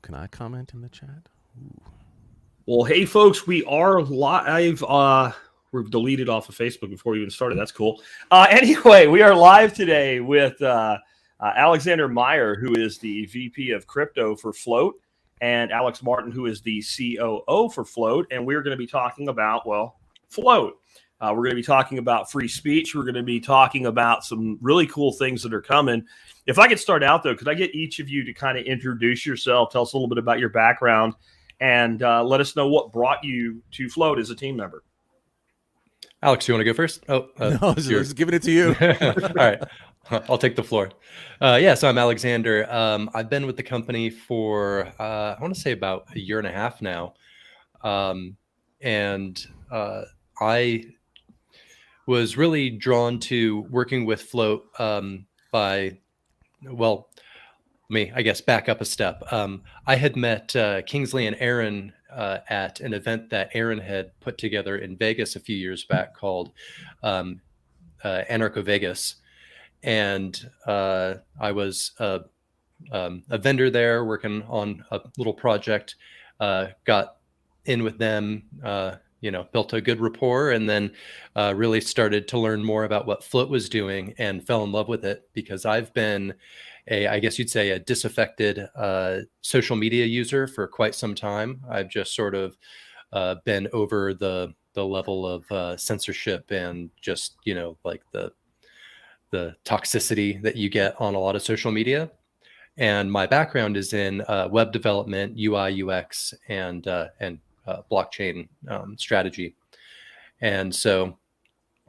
can I comment in the chat? Ooh. Well, hey, folks, we are live. We're deleted off of Facebook before we even started. That's cool. Anyway, we are live today with Alexender Meyers, who is the VP of Crypto for Flote, and Alex Martin, who is the COO for Flote. And we're going to be talking about, well, Flote. We're going to be talking about free speech. We're going to be talking about some really cool things that are coming. If I could start out, though, could I get each of you to kind of introduce yourself, tell us a little bit about your background, and let us know what brought you to Flote as a team member? Alex, you want to go first? No, I was giving it to you. All right. I'll take the floor. So I'm Alexander. I've been with the company for, I want to say about a year and a half now. I was really drawn to working with Flote by, well, I guess back up a step. I had met Kingsley and Aaron at an event that Aaron had put together in Vegas a few years back called Anarcho Vegas. And I was a vendor there working on a little project, got in with them, built a good rapport, and then really started to learn more about what Flote was doing and fell in love with it because I've been I guess you'd say a disaffected social media user for quite some time. I've just sort of been over the level of censorship and just, like the toxicity that you get on a lot of social media. And my background is in web development, UI, UX, and blockchain strategy. And so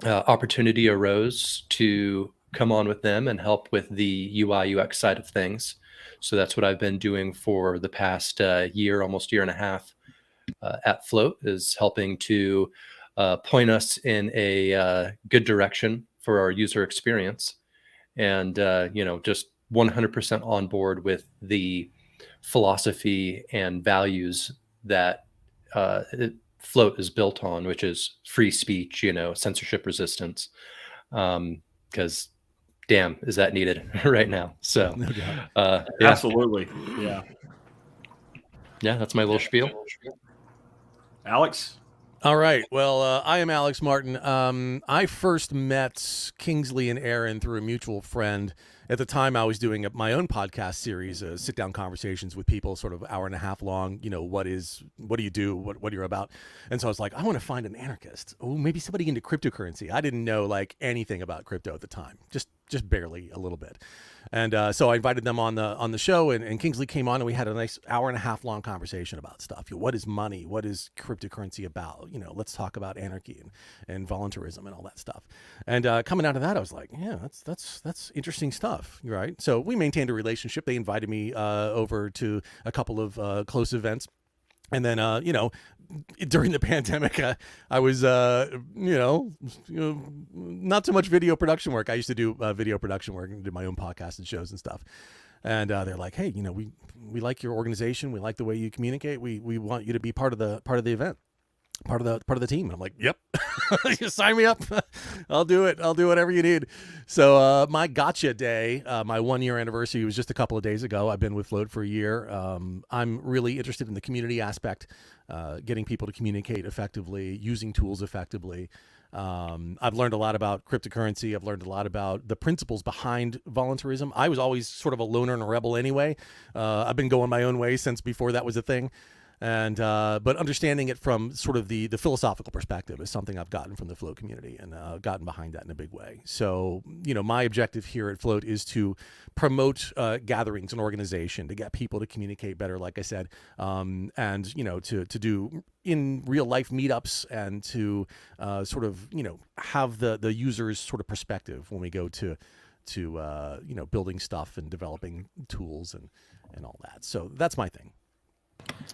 opportunity arose to come on with them and help with the UI, UX side of things. So that's what I've been doing for the past year, almost year and a half at Flote, is helping to point us in a good direction for our user experience. And, just 100% on board with the philosophy and values that Flote is built on, which is free speech, censorship resistance, because damn, is that needed right now? So, yeah. Absolutely, yeah. That's my little spiel. Alex. All right. Well, I am Alex Martin. I first met Kingsley and Aaron through a mutual friend. At the time, I was doing my own podcast series, sit-down conversations with people, sort of hour and a half long. What do you do? What you're about? And so I was like, I want to find an anarchist. Oh, maybe somebody into cryptocurrency. I didn't know anything about crypto at the time, just barely a little bit. And so I invited them on the show, and Kingsley came on, and we had a nice hour and a half long conversation about stuff. What is money? What is cryptocurrency about? Let's talk about anarchy and voluntarism and all that stuff. And coming out of that, I was like, yeah, that's interesting stuff, right? So we maintained a relationship. They invited me over to a couple of close events. And then, during the pandemic, I was, not so much video production work. I used to do video production work and did my own podcasts and shows and stuff. And they're like, hey, we like your organization. We like the way you communicate. We want you to be part of the event. Part of the team. And I'm like, yep, you sign me up. I'll do it. I'll do whatever you need. So my gotcha day, my 1 year anniversary was just a couple of days ago. I've been with Flote for a year. I'm really interested in the community aspect, getting people to communicate effectively, using tools effectively. I've learned a lot about cryptocurrency. I've learned a lot about the principles behind voluntarism. I was always sort of a loner and a rebel anyway. I've been going my own way since before that was a thing. And but understanding it from sort of the philosophical perspective is something I've gotten from the Flote community and gotten behind that in a big way. So, my objective here at Flote is to promote gatherings and organization, to get people to communicate better, like I said, and, to do in real life meetups and to sort of, have the user's sort of perspective when we go to building stuff and developing tools and all that. So that's my thing.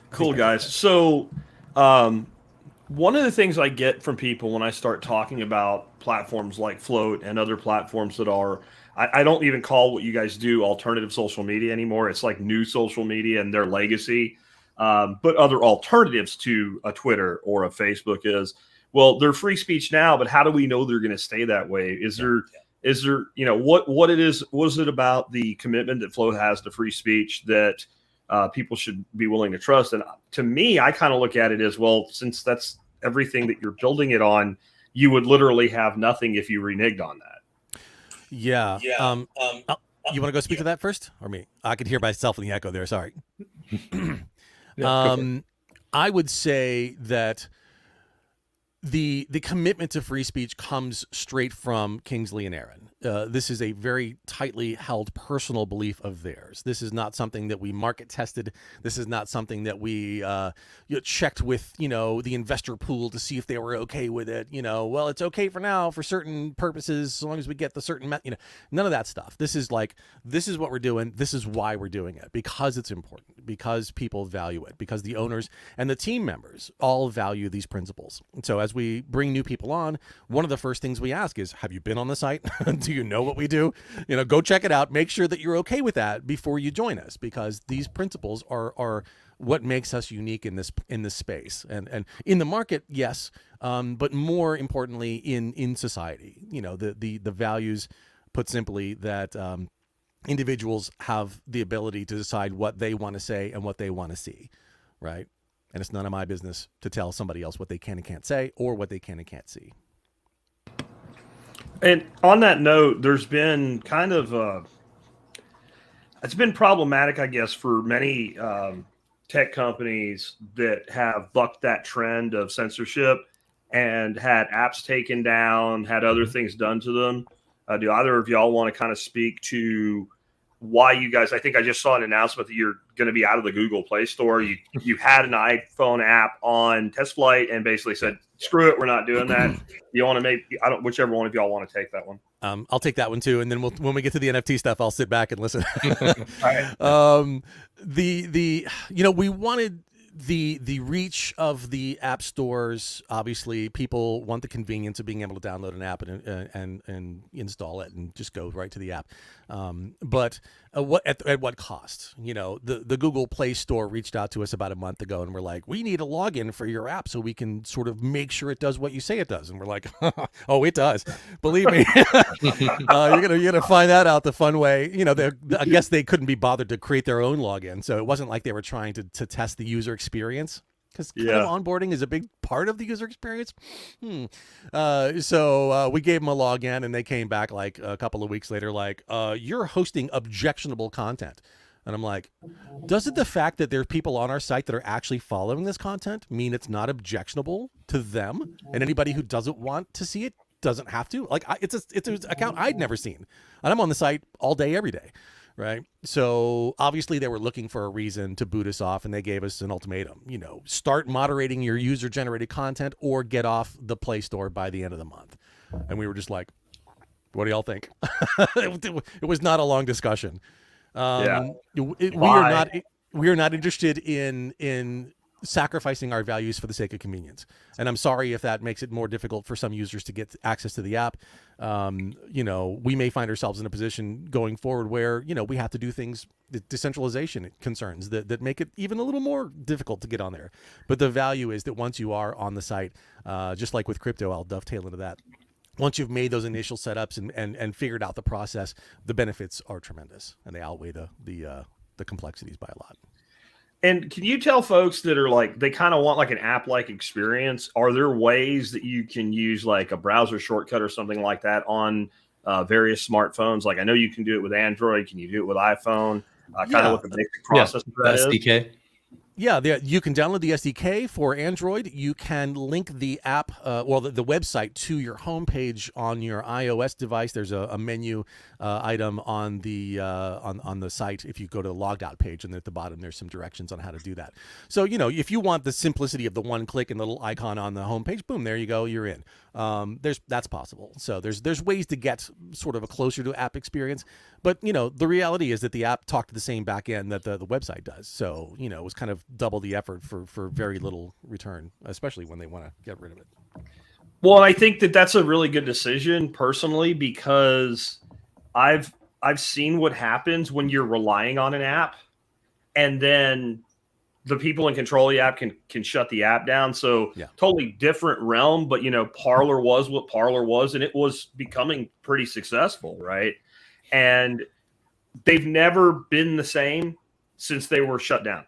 Cool, guys. So one of the things I get from people when I start talking about platforms like Flote and other platforms that are, I don't even call what you guys do alternative social media anymore. It's like new social media and their legacy. But other alternatives to a Twitter or a Facebook is, well, they're free speech now, but how do we know they're going to stay that way? Is there, what is it about the commitment that Flote has to free speech that people should be willing to trust. And to me, I kind of look at it as, well, since that's everything that you're building it on, you would literally have nothing if you reneged on that. Yeah. You want to go speak to that first, or me? I could hear myself in the echo there. Sorry. I would say that the commitment to free speech comes straight from Kingsley and Aaron. This is a very tightly held personal belief of theirs. This is not something that we market tested. This is not something that we checked with, the investor pool to see if they were okay with it. Well, it's okay for now for certain purposes, so long as we get the certain, none of that stuff. This is what we're doing. This is why we're doing it, because it's important, because people value it, because the owners and the team members all value these principles. And so as we bring new people on, one of the first things we ask is, have you been on the site? Do you know what we do? Go check it out. Make sure that you're okay with that before you join us, because these principles are what makes us unique in this space and in the market, yes, but more importantly in society. The values, put simply, that individuals have the ability to decide what they want to say and what they want to see, right? And it's none of my business to tell somebody else what they can and can't say or what they can and can't see. And on that note, there's been kind of it's been problematic, I guess, for many tech companies that have bucked that trend of censorship and had apps taken down, had other things done to them. Do either of y'all want to kind of speak to why you guys? I think I just saw an announcement that you're going to be out of the Google Play Store. You had an iPhone app on test flight and basically said, screw it, we're not doing that. You want to whichever one of y'all want to take that one. I'll take that one too, and then when we get to the NFT stuff, I'll sit back and listen. All right. We wanted the reach of the app stores. Obviously, people want the convenience of being able to download an app and install it and just go right to the app. But at what cost? The Google Play Store reached out to us about a month ago and we're like, we need a login for your app so we can sort of make sure it does what you say it does. And we're like, oh, it does. Believe me. You're gonna find that out the fun way. I guess they couldn't be bothered to create their own login, so it wasn't like they were trying to test the user experience, because kind of onboarding is a big part of the user experience. So we gave them a login and they came back like a couple of weeks later like, you're hosting objectionable content. And I'm like, doesn't the fact that there are people on our site that are actually following this content mean it's not objectionable to them? And anybody who doesn't want to see it doesn't have to? Like, it's an account I'd never seen, and I'm on the site all day, every day. Right. So obviously they were looking for a reason to boot us off, and they gave us an ultimatum, start moderating your user generated content or get off the Play Store by the end of the month. And we were just like, what do y'all think? It was not a long discussion. We are not interested in sacrificing our values for the sake of convenience. And I'm sorry if that makes it more difficult for some users to get access to the app. We may find ourselves in a position going forward where, we have to do things, decentralization concerns that make it even a little more difficult to get on there. But the value is that once you are on the site, just like with crypto, I'll dovetail into that. Once you've made those initial setups and figured out the process, the benefits are tremendous, and they outweigh the complexities by a lot. And can you tell folks that are like, they kind of want like an app-like experience? Are there ways that you can use like a browser shortcut or something like that on various smartphones? Like, I know you can do it with Android. Can you do it with iPhone? Kind of what the basic process of that SDK. is? Yeah, you can download the SDK for Android. You can link the app, the website to your homepage on your iOS device. There's a menu item on the site. If you go to the logged out page, and at the bottom there's some directions on how to do that. So if you want the simplicity of the one click and the little icon on the homepage, boom, there you go, you're in. That's possible. So there's ways to get sort of a closer to app experience. But the reality is that the app talked to the same back end that the website does. So it was kind of double the effort for very little return, especially when they want to get rid of it. Well, I think that's a really good decision personally, because I've seen what happens when you're relying on an app, and then the people in control of the app can shut the app down. So totally different realm, but Parler was what Parler was, and it was becoming pretty successful, right? And they've never been the same since they were shut down.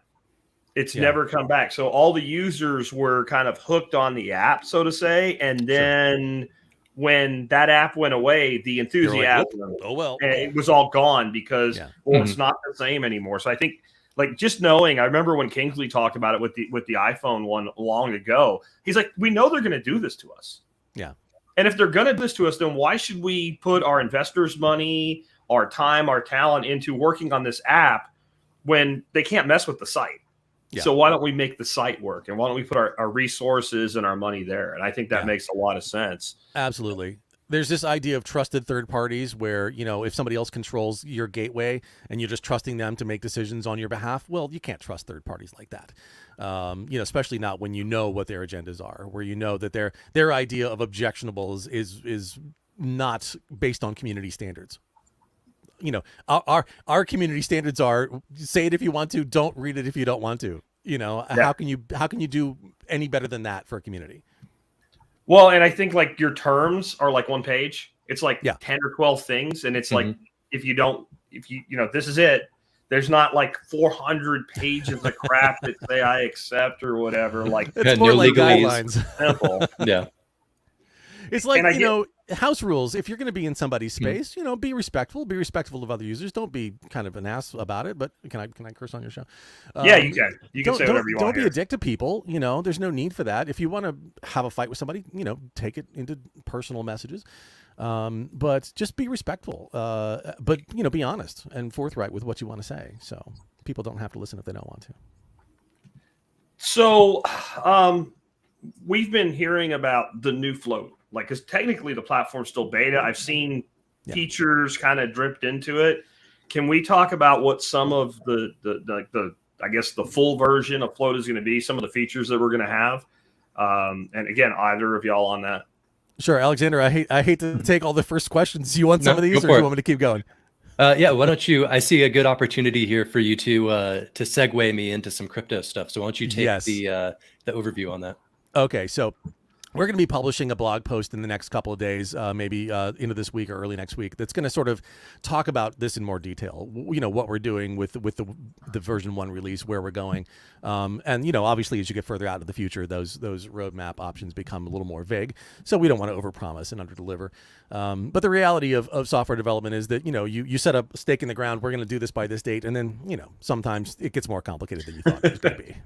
It's Yeah. never come back. So all the users were kind of hooked on the app, so to say. And then when that app went away, the enthusiasm, oh well, it was all gone because it's not the same anymore. So I think, like, just knowing, I remember when Kingsley talked about it with the iPhone one long ago. He's like, we know they're going to do this to us. Yeah. And if they're going to do this to us, then why should we put our investors' money, our time, our talent into working on this app when they can't mess with the site? Yeah. So why don't we make the site work, and why don't we put our resources and our money there? And I think that makes a lot of sense. Absolutely. There's this idea of trusted third parties where, if somebody else controls your gateway and you're just trusting them to make decisions on your behalf, well, you can't trust third parties like that. Especially not when you know what their agendas are, where you know that their idea of objectionables is not based on community standards. Our community standards are: say it if you want to, don't read it if you don't want to. How can you do any better than that for a community? Well, and I think, like, your terms are like one page. It's like 10 or 12 things, and it's like if you this is it. There's not like 400 pages of crap that say I accept or whatever. Like, it's more like guidelines. Simple. Yeah. It's like, house rules. If you're going to be in somebody's space, be respectful. Be respectful of other users. Don't be kind of an ass about it. But can I curse on your show? Yeah, you can. You can say whatever you want. Don't be a dick to people. There's no need for that. If you want to have a fight with somebody, take it into personal messages. But just be respectful. But be honest and forthright with what you want to say. So people don't have to listen if they don't want to. So, we've been hearing about the new Flote. Like, because technically the platform's still beta. I've seen features kind of dripped into it. Can we talk about what some of the I guess the full version of Flote is going to be? Some of the features that we're going to have. And again, either of y'all on that? Sure, Alexander. I hate to take all the first questions. Do you want some of these, or do you want me to keep going? Yeah. Why don't you? I see a good opportunity here for you to segue me into some crypto stuff. So why don't you take the overview on that? Okay, so we're going to be publishing a blog post in the next couple of days, maybe into this week or early next week, that's going to sort of talk about this in more detail. What we're doing with the version 1 release, where we're going, and obviously as you get further out into the future, those roadmap options become a little more vague. So we don't want to overpromise and underdeliver. But the reality of software development is that you set a stake in the ground. We're going to do this by this date, and then sometimes it gets more complicated than you thought it was going to be.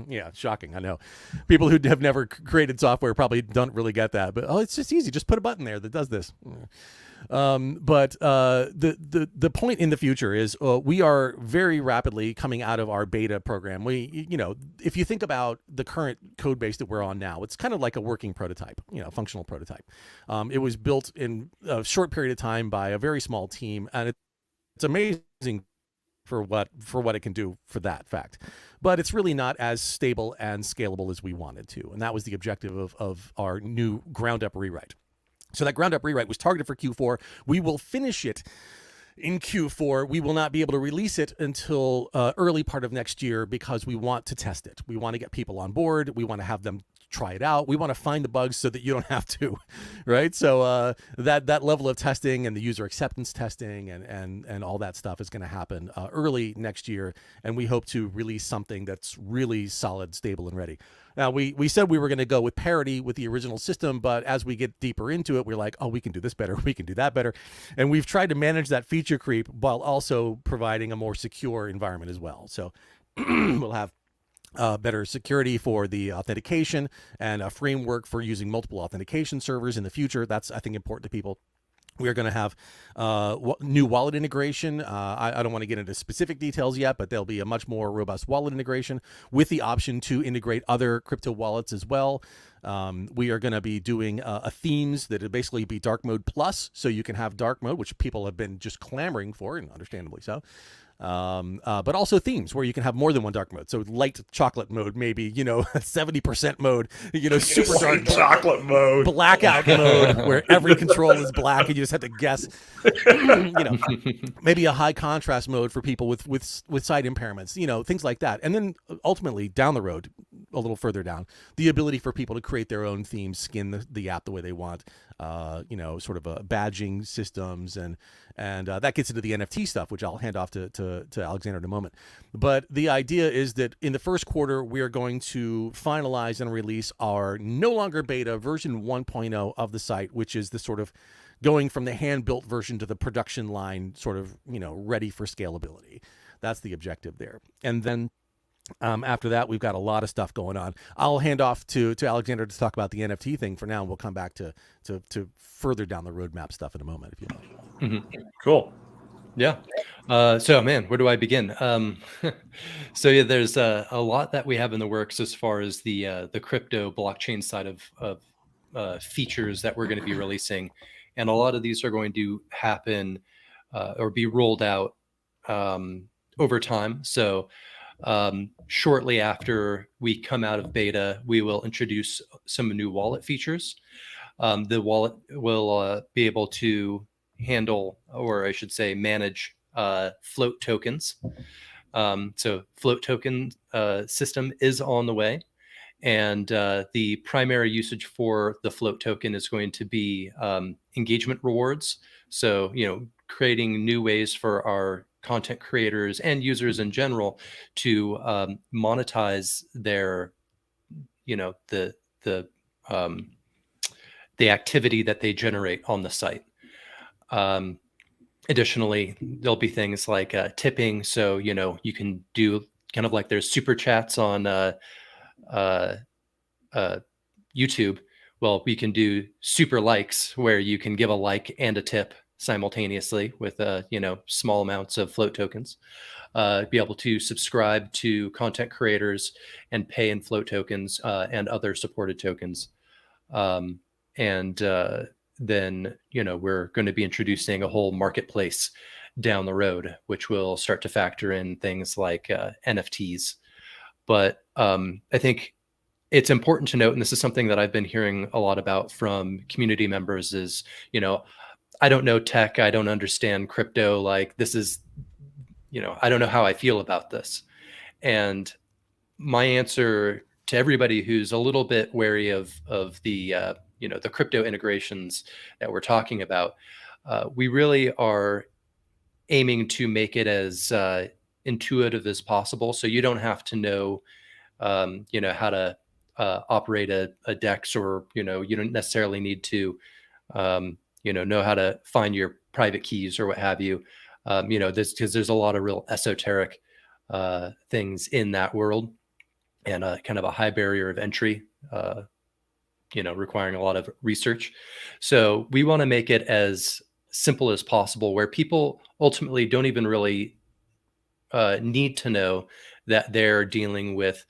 Yeah, shocking. I know people who have never created software probably don't really get that, but it's just easy. Just put a button there that does this. But the point in the future is we are very rapidly coming out of our beta program. We, if you think about the current code base that we're on now, it's kind of like a working prototype, functional prototype. It was built in a short period of time by a very small team, and it's amazing for what it can do for that fact. But it's really not as stable and scalable as we wanted to. And that was the objective of our new ground up rewrite. So that ground up rewrite was targeted for Q4. We will finish it in Q4. We will not be able to release it until early part of next year because we want to test it. We want to get people on board. We want to have them try it out. We want to find the bugs so that you don't have to, right? So that level of testing and the user acceptance testing and all that stuff is going to happen early next year. And we hope to release something that's really solid, stable, and ready. Now, we said we were going to go with parity with the original system, but as we get deeper into it, we're like, oh, we can do this better. We can do that better. And we've tried to manage that feature creep while also providing a more secure environment as well. So we'll have better security for the authentication and a framework for using multiple authentication servers in the future. That's, I think, important to people. We are going to have new wallet integration. I don't want to get into specific details yet, but there'll be a much more robust wallet integration with the option to integrate other crypto wallets as well. We are going to be doing a themes that will basically be dark mode plus, so you can have dark mode, which people have been just clamoring for, and understandably so. But also themes where you can have more than one dark mode. So light chocolate mode, maybe, 70% mode, super dark chocolate mode, blackout mode, where every control is black and you just have to guess, maybe a high contrast mode for people with sight impairments, things like that. And then ultimately down the road, a little further down, the ability for people to create their own themes, skin the app the way they want, sort of badging systems, and that gets into the NFT stuff, which I'll hand off to Alexander in a moment. But the idea is that in the first quarter, we are going to finalize and release our no longer beta version 1.0 of the site, which is the sort of going from the hand-built version to the production line, sort of, ready for scalability. That's the objective there. And then after that, we've got a lot of stuff going on. I'll hand off to Alexander to talk about the NFT thing for now, and we'll come back to further down the roadmap stuff in a moment, if you like. Mm-hmm. Cool. Yeah. So, man, where do I begin? So, yeah, there's a lot that we have in the works as far as the crypto blockchain side of features that we're going to be releasing. And a lot of these are going to happen or be rolled out over time. So shortly after we come out of beta, we will introduce some new wallet features. The wallet will be able to handle, or I should say, manage float tokens. So float token system is on the way. And the primary usage for the float token is going to be engagement rewards. So, creating new ways for our content creators and users in general to monetize their, the activity that they generate on the site. Additionally, there'll be things like tipping. So, you can do kind of like there's super chats on YouTube. Well, we can do super likes where you can give a like and a tip simultaneously with small amounts of float tokens. Be able to subscribe to content creators and pay in float tokens and other supported tokens. Then we're going to be introducing a whole marketplace down the road, which will start to factor in things like NFTs. But I think it's important to note, and this is something that I've been hearing a lot about from community members, is, I don't know tech, I don't understand crypto, like this is, I don't know how I feel about this. And my answer to everybody who's a little bit wary of the, the crypto integrations that we're talking about, we really are aiming to make it as intuitive as possible. So you don't have to know, how to operate a DEX, or, you don't necessarily need to, know how to find your private keys or what have you. Because there's a lot of real esoteric things in that world, and kind of a high barrier of entry, requiring a lot of research. So we want to make it as simple as possible, where people ultimately don't even really need to know that they're dealing with,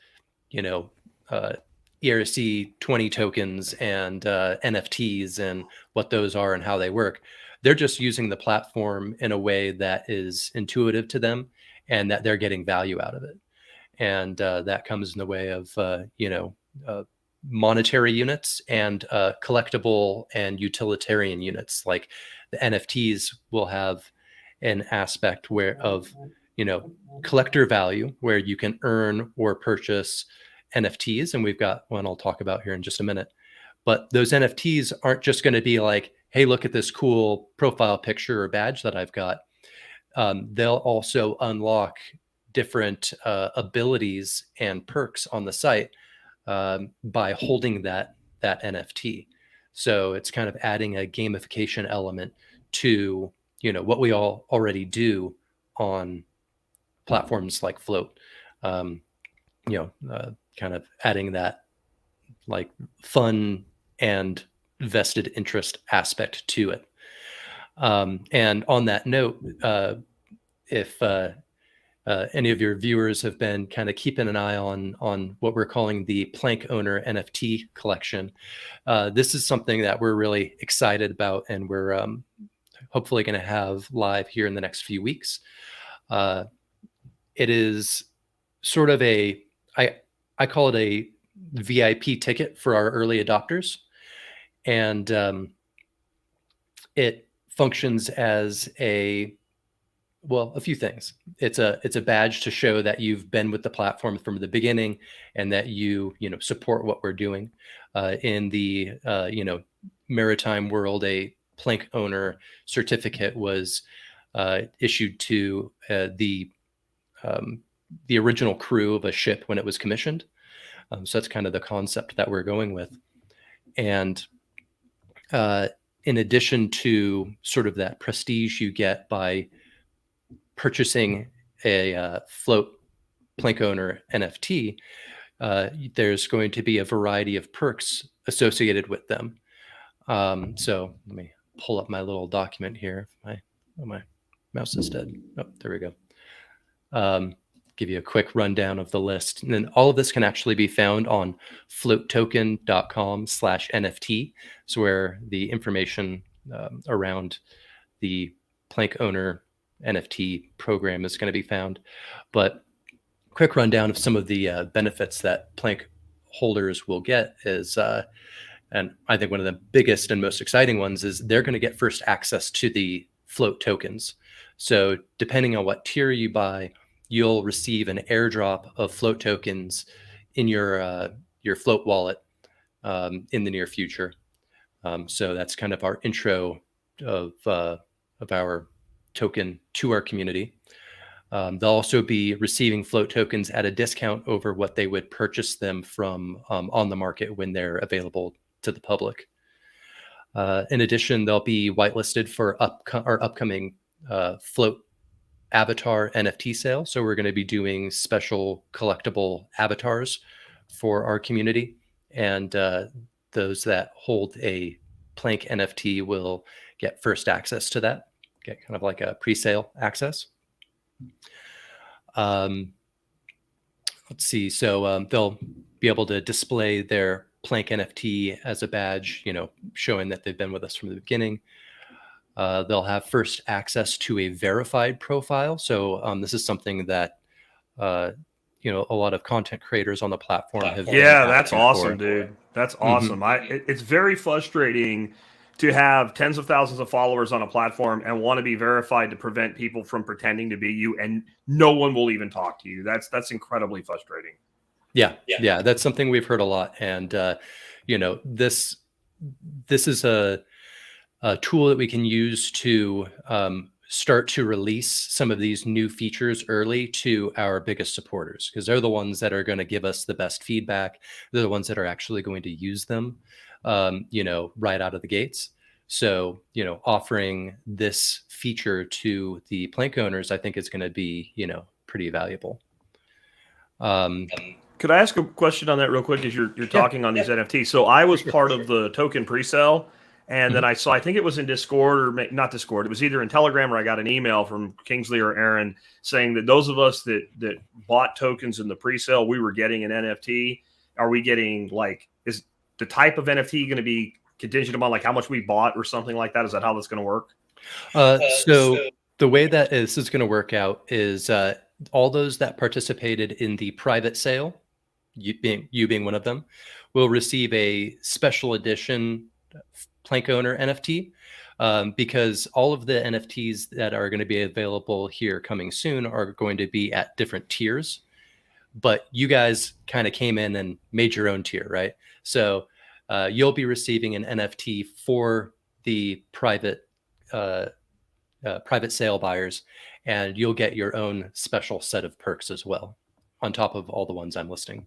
ERC20 tokens and NFTs and what those are and how they work. They're just using the platform in a way that is intuitive to them and that they're getting value out of it. And that comes in the way of, monetary units and collectible and utilitarian units. Like the NFTs will have an aspect of collector value, where you can earn or purchase NFTs. And we've got one I'll talk about here in just a minute. But those NFTs aren't just going to be like, hey, look at this cool profile picture or badge that I've got. They'll also unlock different abilities and perks on the site by holding that NFT. So it's kind of adding a gamification element to, what we all already do on platforms like Flote. Kind of adding that like fun and vested interest aspect to it. And on that note, if any of your viewers have been kind of keeping an eye on what we're calling the Plank Owner NFT collection, this is something that we're really excited about, and we're hopefully going to have live here in the next few weeks. It is sort of I call it a VIP ticket for our early adopters. And it functions as a Well, a few things. It's a badge to show that you've been with the platform from the beginning and that you support what we're doing. In the maritime world, a plank owner certificate was issued to the original crew of a ship when it was commissioned. So that's kind of the concept that we're going with. And in addition to sort of that prestige you get by purchasing a float plank owner NFT, there's going to be a variety of perks associated with them. So let me pull up my little document here. My mouse is dead. Oh, there we go. Give you a quick rundown of the list. And then all of this can actually be found on flotetoken.com/NFT. So where the information around the plank owner NFT program is going to be found. But quick rundown of some of the benefits that plank holders will get is, and I think one of the biggest and most exciting ones is they're going to get first access to the float tokens. So depending on what tier you buy, you'll receive an airdrop of float tokens in your float wallet in the near future. So that's kind of our intro of our token to our community. They'll also be receiving float tokens at a discount over what they would purchase them from on the market when they're available to the public. In addition, they'll be whitelisted for our upcoming float avatar NFT sale. So we're going to be doing special collectible avatars for our community. And those that hold a plank NFT will get first access to that, get kind of like a pre-sale access. Let's see. So they'll be able to display their plank NFT as a badge, showing that they've been with us from the beginning. They'll have first access to a verified profile. So this is something that, a lot of content creators on the platform have. Yeah, that's awesome, dude. That's awesome. It's very frustrating to have tens of thousands of followers on a platform and want to be verified to prevent people from pretending to be you, and no one will even talk to you. That's incredibly frustrating. Yeah. That's something we've heard a lot. And, this is a tool that we can use to start to release some of these new features early to our biggest supporters, because they're the ones that are going to give us the best feedback. They're the ones that are actually going to use them, right out of the gates. So, offering this feature to the plank owners, I think is going to be, pretty valuable. Could I ask a question on that real quick as you're talking on these NFTs? So I was part of the token pre-sale, and then I think it was in Discord or not Discord. It was either in Telegram or I got an email from Kingsley or Aaron saying that those of us that bought tokens in the pre-sale, we were getting an NFT. Are we getting is the type of NFT going to be contingent upon how much we bought or something like that? Is that how that's going to work? So the way that this is going to work out is all those that participated in the private sale, you being one of them, will receive a special edition plank owner NFT, because all of the NFTs that are going to be available here coming soon are going to be at different tiers. But you guys kind of came in and made your own tier, right? So you'll be receiving an NFT for the private sale buyers, and you'll get your own special set of perks as well, on top of all the ones I'm listing.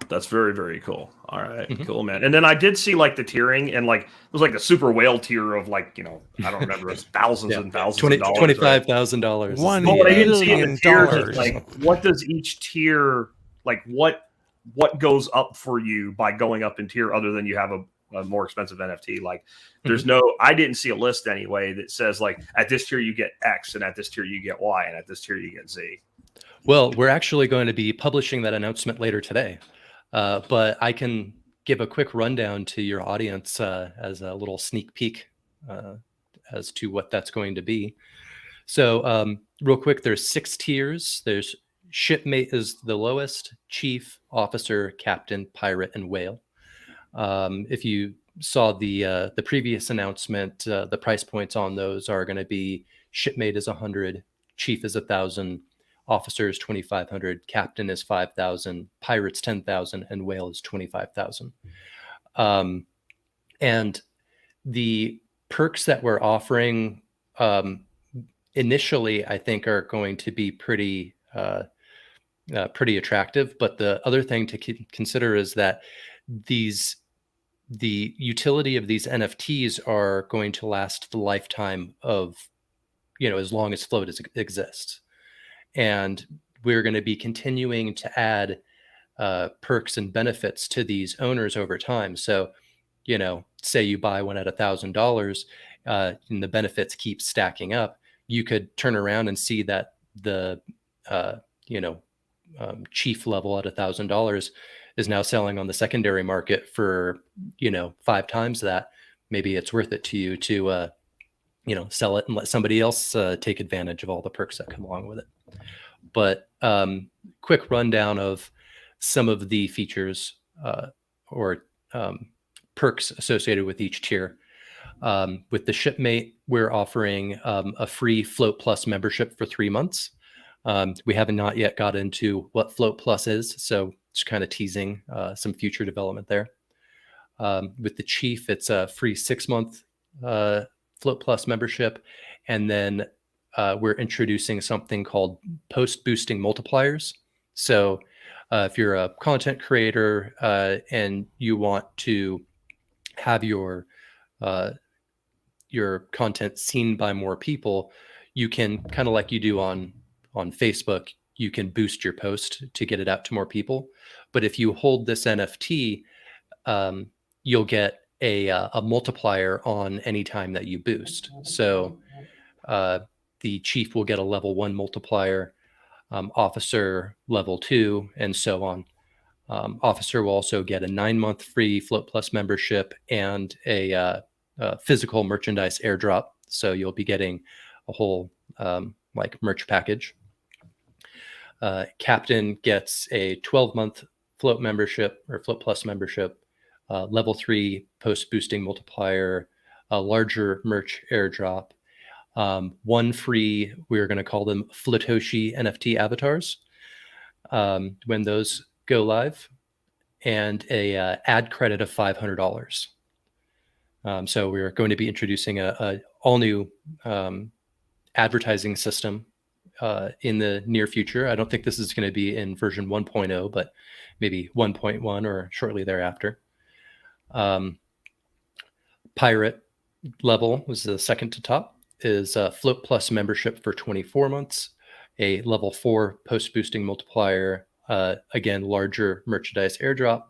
That's very, very cool. All right, cool, man. And then I did see the tiering, and it was the super whale tier of I don't remember, it was thousands and thousands of dollars. $25,000. $1 But I didn't see the tiers. billion. What does each tier what goes up for you by going up in tier, other than you have a more expensive NFT? There's I didn't see a list anyway that says at this tier you get X, and at this tier you get Y, and at this tier you get Z. Well, we're actually going to be publishing that announcement later today. But I can give a quick rundown to your audience as a little sneak peek as to what that's going to be. So real quick, there's 6 tiers. There's shipmate is the lowest, chief, officer, captain, pirate, and whale. If you saw the previous announcement, the price points on those are going to be shipmate is 100, chief is 1,000, officer is 2,500, captain is 5,000, pirates 10,000, and whale is 25,000. And the perks that we're offering initially, I think, are going to be pretty attractive. But the other thing to consider is that the utility of these NFTs are going to last the lifetime of, as long as Flote exists. And we're going to be continuing to add perks and benefits to these owners over time. So, say you buy one at $1,000 and the benefits keep stacking up, you could turn around and see that the, chief level at $1,000 is now selling on the secondary market for, 5 times that. Maybe it's worth it to you to, sell it and let somebody else take advantage of all the perks that come along with it. But quick rundown of some of the features or perks associated with each tier. With the shipmate, we're offering a free Flote Plus membership for 3 months. We haven't not yet got into what Flote Plus is, so just kind of teasing some future development there. With the chief, it's a free 6-month Flote Plus membership, and then we're introducing something called post-boosting multipliers. So if you're a content creator and you want to have your content seen by more people, you can, kind of like you do on Facebook, you can boost your post to get it out to more people. But if you hold this NFT, you'll get a multiplier on any time that you boost. So the chief will get a level 1 multiplier, officer level 2, and so on. Officer will also get a 9-month free Flote Plus membership and a physical merchandise airdrop. So you'll be getting a whole merch package. Captain gets a 12-month Flote membership or Flote Plus membership, level 3 post boosting multiplier, a larger merch airdrop, 1 free, we're going to call them Flotoshi NFT avatars when those go live, and a ad credit of $500. So we're going to be introducing a all new advertising system in the near future. I don't think this is going to be in version 1.0, but maybe 1.1 or shortly thereafter. Pirate level was the second to top, is a Flote Plus membership for 24 months, a level 4 post boosting multiplier, again, larger merchandise airdrop,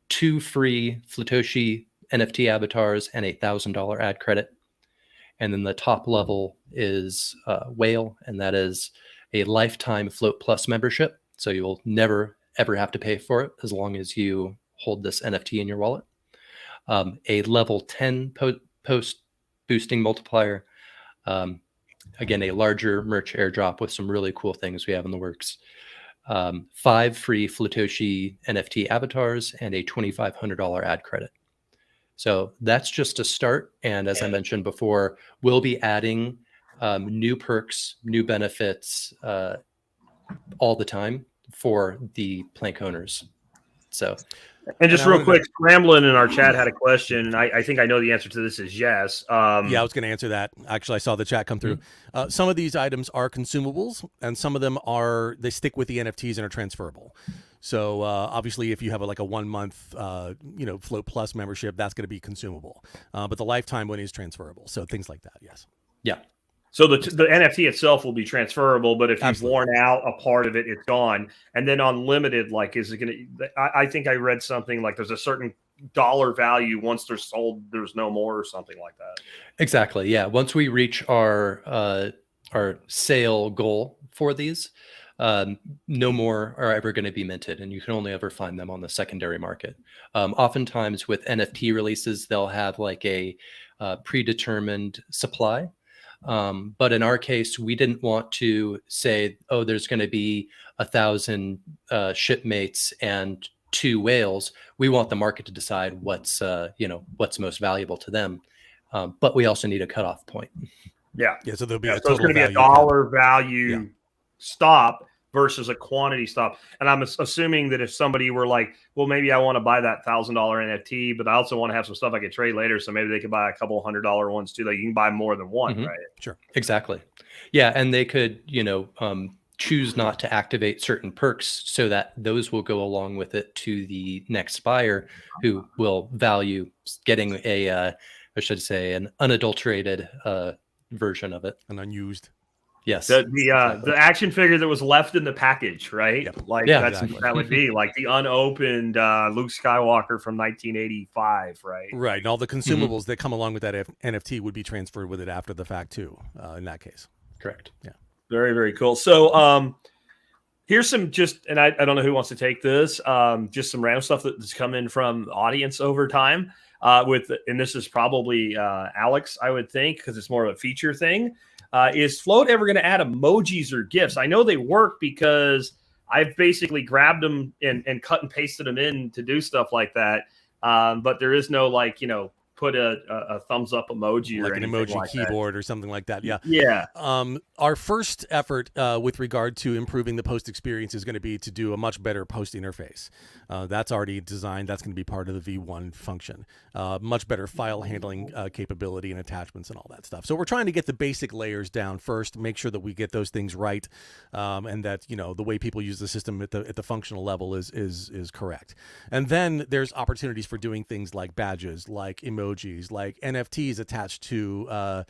2 free Flotoshi NFT avatars, and a $1,000 ad credit. And then the top level is Whale, and that is a lifetime Flote Plus membership. So you will never, ever have to pay for it as long as you hold this NFT in your wallet. A level 10 post boosting multiplier. Again, a larger merch airdrop with some really cool things we have in the works. 5 free Flotoshi NFT avatars and a $2,500 ad credit. So that's just a start. And as I mentioned before, we'll be adding new perks, new benefits all the time for the Plank owners. So, and just real quick, Scramblin in our chat had a question. I think I know the answer to this is yes. Yeah, I was going to answer that. Actually, I saw the chat come through. Some of these items are consumables, and some of them they stick with the NFTs and are transferable. So obviously, if you have a 1-month, Flote Plus membership, that's going to be consumable. But the lifetime one is transferable. So things like that, yes. Yeah. So the NFT itself will be transferable, but if you've worn out a part of it, it's gone. And then unlimited, is it going to? I think I read something like there's a certain dollar value once they're sold, there's no more or something like that. Exactly. Yeah. Once we reach our sale goal for these, no more are ever going to be minted, and you can only ever find them on the secondary market. Oftentimes with NFT releases, they'll have a predetermined supply. But in our case, we didn't want to say, oh, there's going to be 1,000 shipmates and 2 whales. We want the market to decide what's most valuable to them. But we also need a cutoff point. Yeah. Yeah. So there'll be Yeah, a so it's total going to be a value account. dollar value stop versus a quantity stop. And I'm assuming that if somebody were like, well, maybe I want to buy that $1,000 NFT, but I also want to have some stuff I could trade later. So maybe they could buy a couple $100 ones too. Like you can buy more than one, right? Sure. Exactly. Yeah. And they could, choose not to activate certain perks so that those will go along with it to the next buyer who will value getting I should say, an unadulterated version of it. An unused. Yes. The action figure that was left in the package, right? Yep. Like Yeah, that's exactly. that would be like the unopened Luke Skywalker from 1985, right? Right. And all the consumables that come along with that NFT would be transferred with it after the fact too, in that case. Correct. Yeah. Very, very cool. So here's some and I don't know who wants to take this, just some random stuff that's come in from the audience over time. And this is probably Alex, I would think, because it's more of a feature thing. Is Flote ever going to add emojis or GIFs? I know they work because I've basically grabbed them and cut and pasted them in to do stuff like that. But there is no put a thumbs up emoji like or an anything emoji like keyboard or something like that. Yeah. Yeah. Our first effort with regard to improving the post experience is going to be to do a much better post interface. That's already designed. That's going to be part of the V1 function. Much better file handling capability and attachments and all that stuff. So we're trying to get the basic layers down first, make sure that we get those things right, and that the way people use the system at the functional level is correct. And then there's opportunities for doing things like badges, like emojis, like NFTs attached to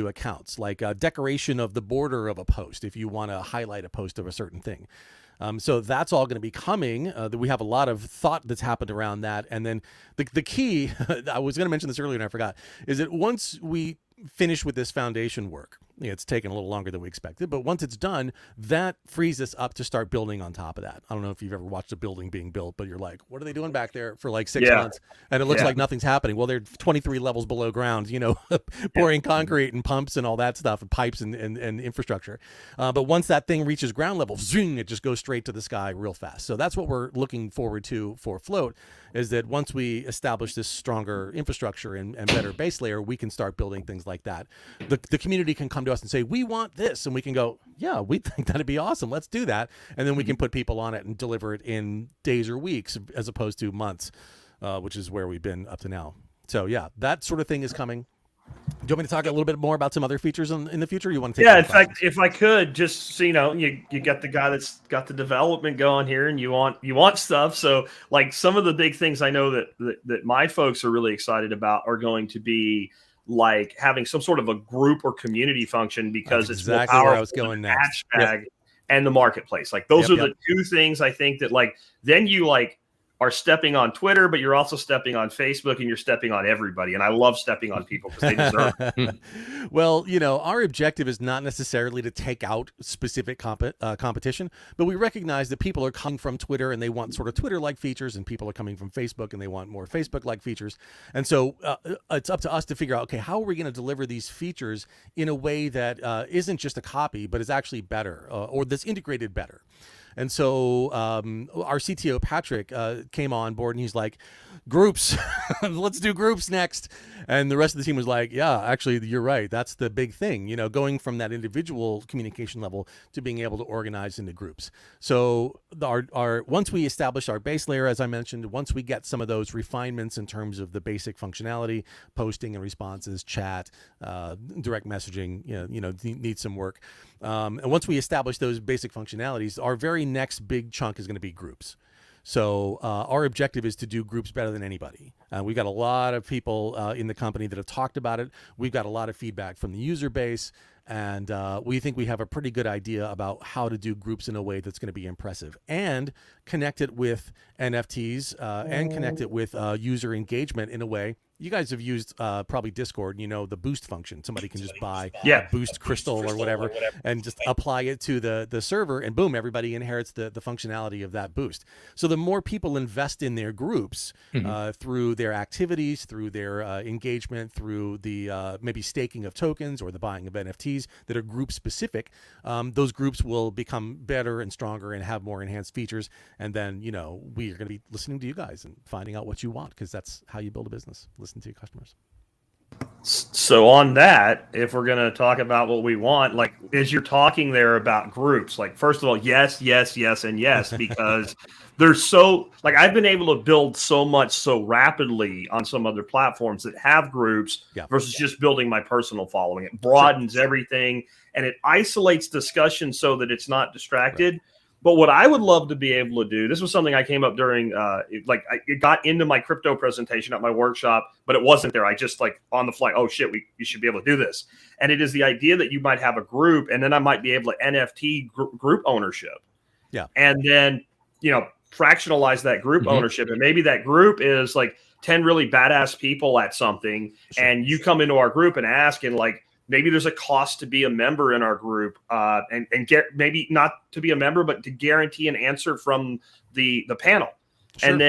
accounts, like decoration of the border of a post if you want to highlight a post of a certain thing. So that's all going to be coming. We have a lot of thought that's happened around that. And then the key, I was going to mention this earlier and I forgot, is that once we finish with this foundation work, it's taken a little longer than we expected, but once it's done, that frees us up to start building on top of that. I don't know if you've ever watched a building being built, but you're like, what are they doing back there for like 6 months? And it looks like nothing's happening. Well, they're 23 levels below ground, pouring concrete and pumps and all that stuff and pipes and infrastructure. But once that thing reaches ground level, zoom, it just goes straight to the sky real fast. So that's what we're looking forward to for Flote, is that once we establish this stronger infrastructure and better base layer, we can start building things like that. The community can come to us and say, we want this, and we can go, yeah, we think that'd be awesome, let's do that. And then we can put people on it and deliver it in days or weeks as opposed to months, which is where we've been up to now. So yeah, that sort of thing is coming. Do you want me to talk a little bit more about some other features in the future? Or you want to take in fact, if I could, just so you got the guy that's got the development going here, and you want stuff. So like some of the big things I know that my folks are really excited about are going to be like having some sort of a group or community function, because it's exactly more powerful where I was going next. Hashtag and the marketplace. Like those are the two things I think that then you are stepping on Twitter, but you're also stepping on Facebook, and you're stepping on everybody. And I love stepping on people because they deserve it. Well, our objective is not necessarily to take out specific competition, but we recognize that people are coming from Twitter and they want sort of Twitter-like features, and people are coming from Facebook and they want more Facebook-like features. And so it's up to us to figure out, okay, how are we going to deliver these features in a way that isn't just a copy, but is actually better, or that's integrated better. And so our CTO, Patrick, came on board and he's like, groups, let's do groups next. And the rest of the team was like, yeah, actually, you're right. That's the big thing, going from that individual communication level to being able to organize into groups. So our once we establish our base layer, as I mentioned, once we get some of those refinements in terms of the basic functionality, posting and responses, chat, direct messaging, need some work. And once we establish those basic functionalities, our very next big chunk is going to be groups. So our objective is to do groups better than anybody. We've got a lot of people in the company that have talked about it. We've got a lot of feedback from the user base, and we think we have a pretty good idea about how to do groups in a way that's going to be impressive and connect it with NFTs and connect it with user engagement in a way. You guys have used probably Discord, the boost function. Somebody can just buy a boost crystal or whatever and just apply it to the server, and boom, everybody inherits the functionality of that boost. So the more people invest in their groups through their activities, through their engagement, through the maybe staking of tokens or the buying of NFTs that are group specific, those groups will become better and stronger and have more enhanced features. And then, we are going to be listening to you guys and finding out what you want, because that's how you build a business. Listen to your customers. So on that, if we're going to talk about what we want, like as you're talking there about groups, like first of all, yes, yes, yes, and yes, because there's so like I've been able to build so much so rapidly on some other platforms that have groups versus just building my personal following. It broadens everything and it isolates discussion so that it's not distracted. Right. But what I would love to be able to do, this was something I came up during, it got into my crypto presentation at my workshop, but it wasn't there. I just like on the fly, oh shit, you should be able to do this. And it is the idea that you might have a group and then I might be able to NFT group ownership. Yeah. And then, fractionalize that group ownership. And maybe that group is like 10 really badass people at something. Sure. And you come into our group and ask and like, maybe there's a cost to be a member in our group and get maybe not to be a member, but to guarantee an answer from the panel. Sure, and